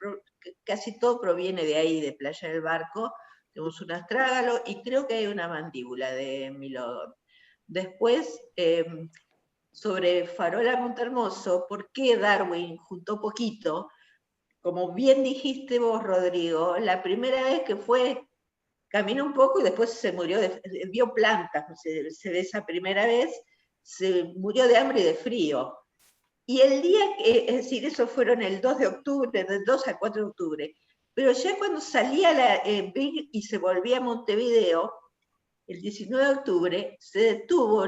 [SPEAKER 5] casi todo proviene de ahí, de Playa del Barco. Tenemos un astrágalo y creo que hay una mandíbula de Milodon. Después, sobre Farola Montermoso, ¿por qué Darwin juntó poquito? Como bien dijiste vos, Rodrigo, la primera vez que fue, caminó un poco y después se murió, vio plantas, se ve esa primera vez, se murió de hambre y de frío. Y el día, es decir, eso fueron el 2 de octubre, del 2 al 4 de octubre, pero ya cuando salía Big y se volvía a Montevideo, el 19 de octubre, se detuvo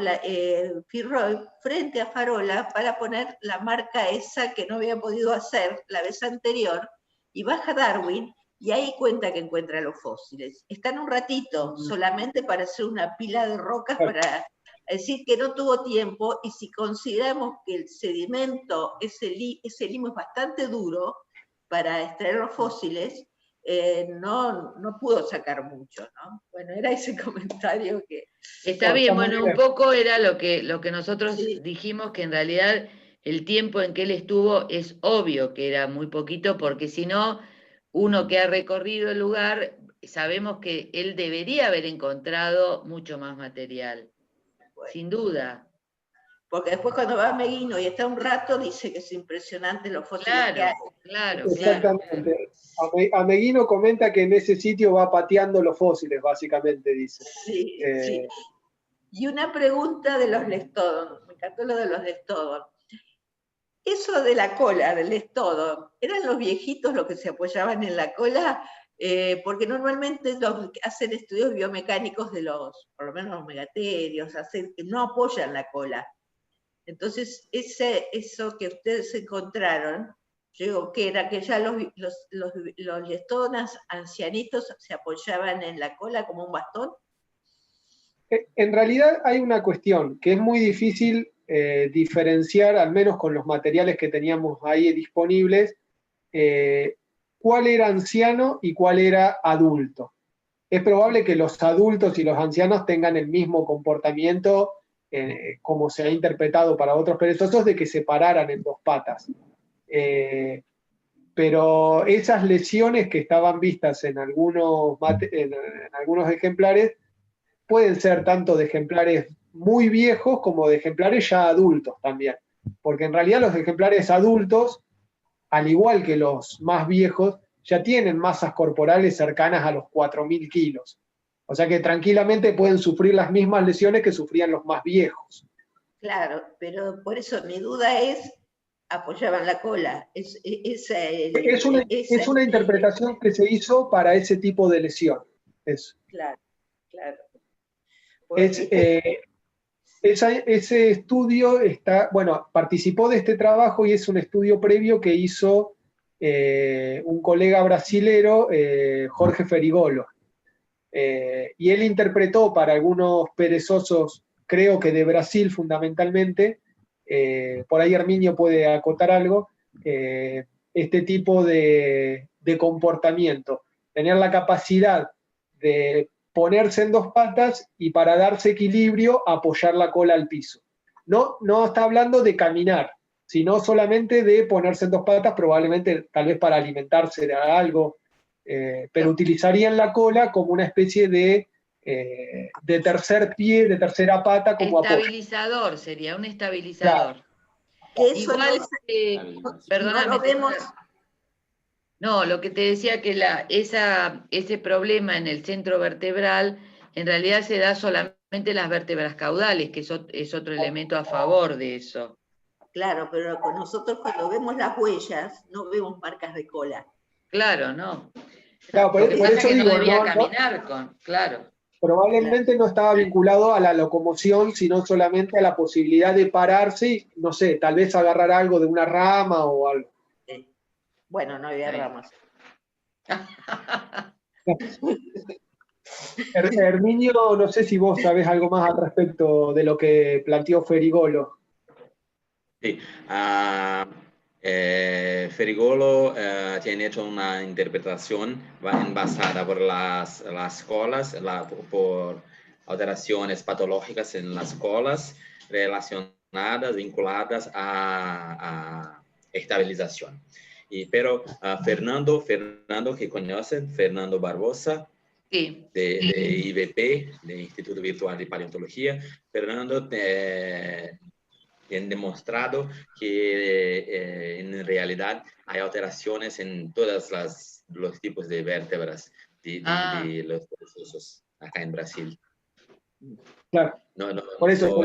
[SPEAKER 5] Firroy frente a Farola para poner la marca esa que no había podido hacer la vez anterior, y baja Darwin, y ahí cuenta que encuentra los fósiles. Están un ratito solamente para hacer una pila de rocas, para decir que no tuvo tiempo, y si consideramos que el sedimento, ese limo es bastante duro para extraer los fósiles, no pudo sacar mucho, ¿no? Bueno, era ese comentario que...
[SPEAKER 4] Está bien, bueno, un poco era lo que nosotros
[SPEAKER 5] Sí.
[SPEAKER 4] dijimos, que en realidad el tiempo en que él estuvo es obvio que era muy poquito, porque si no, uno que ha recorrido el lugar, sabemos que él debería haber encontrado mucho más material, bueno, sin duda.
[SPEAKER 5] Porque después cuando va a Meguino y está un rato, dice que es impresionante los fósiles que hay.
[SPEAKER 4] Claro,
[SPEAKER 3] exactamente. Claro. Meguino comenta que en ese sitio va pateando los fósiles, básicamente, dice.
[SPEAKER 5] Sí, sí. Y una pregunta de los Lestodon, me encantó lo de los Lestodon. Eso de la cola, del Lestodon, ¿eran los viejitos los que se apoyaban en la cola? Porque normalmente hacen estudios biomecánicos de por lo menos los megaterios, no apoyan la cola. Entonces, eso que ustedes encontraron, yo digo que era que ya los Lestodonas ancianitos se apoyaban en la cola como un bastón.
[SPEAKER 3] En realidad hay una cuestión que es muy difícil diferenciar, al menos con los materiales que teníamos ahí disponibles, cuál era anciano y cuál era adulto. Es probable que los adultos y los ancianos tengan el mismo comportamiento, como se ha interpretado para otros perezosos, de que se pararan en dos patas. Pero esas lesiones que estaban vistas en algunos ejemplares pueden ser tanto de ejemplares muy viejos como de ejemplares ya adultos también. Porque en realidad los ejemplares adultos, al igual que los más viejos, ya tienen masas corporales cercanas a los 4.000 kilos. O sea que tranquilamente pueden sufrir las mismas lesiones que sufrían los más viejos.
[SPEAKER 5] Claro, pero por eso mi duda es, apoyaban la cola. Es
[SPEAKER 3] una interpretación que se hizo para ese tipo de lesión. Eso.
[SPEAKER 5] Claro, claro.
[SPEAKER 3] Ese estudio participó de este trabajo y es un estudio previo que hizo un colega brasilero, Jorge Ferigolo. Y él interpretó para algunos perezosos, creo que de Brasil fundamentalmente, por ahí Herminio puede acotar algo, este tipo de comportamiento. Tener la capacidad de ponerse en dos patas y para darse equilibrio apoyar la cola al piso. No está hablando de caminar, sino solamente de ponerse en dos patas, probablemente tal vez para alimentarse de algo, pero utilizarían la cola como una especie de tercer pie, de tercera pata como apoyo.
[SPEAKER 4] Estabilizador, sería un estabilizador.
[SPEAKER 3] Claro.
[SPEAKER 5] Que eso
[SPEAKER 4] Igual,
[SPEAKER 5] no
[SPEAKER 4] perdóname.
[SPEAKER 5] lo vemos.
[SPEAKER 4] No, lo que te decía que ese problema en el centro vertebral en realidad se da solamente en las vértebras caudales, que es otro elemento a favor de eso.
[SPEAKER 5] Claro, pero con nosotros cuando vemos las huellas no vemos marcas de cola.
[SPEAKER 4] Claro, ¿no?
[SPEAKER 3] Claro,
[SPEAKER 4] Lo que
[SPEAKER 3] por
[SPEAKER 4] pasa
[SPEAKER 3] eso
[SPEAKER 4] es que
[SPEAKER 3] digo,
[SPEAKER 4] no debía caminar con, claro.
[SPEAKER 3] probablemente no estaba vinculado a la locomoción, sino solamente a la posibilidad de pararse y, no sé, tal vez agarrar algo de una rama o algo.
[SPEAKER 5] Bueno, no había ramas.
[SPEAKER 3] Herminio, no sé si vos sabés algo más al respecto de lo que planteó Ferigolo.
[SPEAKER 6] Sí, Ferigolo tiene hecho una interpretación basada por las colas, por alteraciones patológicas en las colas relacionadas, vinculadas a estabilización. Pero Fernando, que conocen, Fernando Barbosa,
[SPEAKER 4] Sí.
[SPEAKER 6] de IVP, de Instituto Virtual de Paleontología, Fernando han demostrado que en realidad hay alteraciones en todos los tipos de vértebras de los huesos acá en Brasil.
[SPEAKER 3] Claro.
[SPEAKER 6] No,
[SPEAKER 3] Por eso,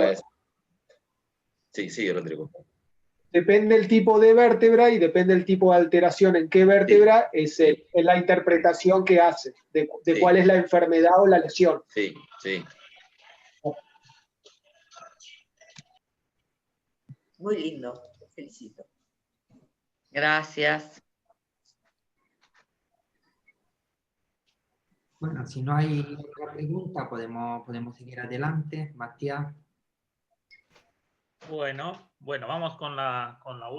[SPEAKER 6] Sí, Rodrigo.
[SPEAKER 3] depende el tipo de vértebra y depende el tipo de alteración en qué vértebra es la interpretación que hace de cuál es la enfermedad o la lesión.
[SPEAKER 6] Sí.
[SPEAKER 5] Muy lindo, te felicito.
[SPEAKER 4] Gracias.
[SPEAKER 2] Bueno, si no hay otra pregunta, podemos seguir adelante. Matías.
[SPEAKER 7] Bueno, vamos con la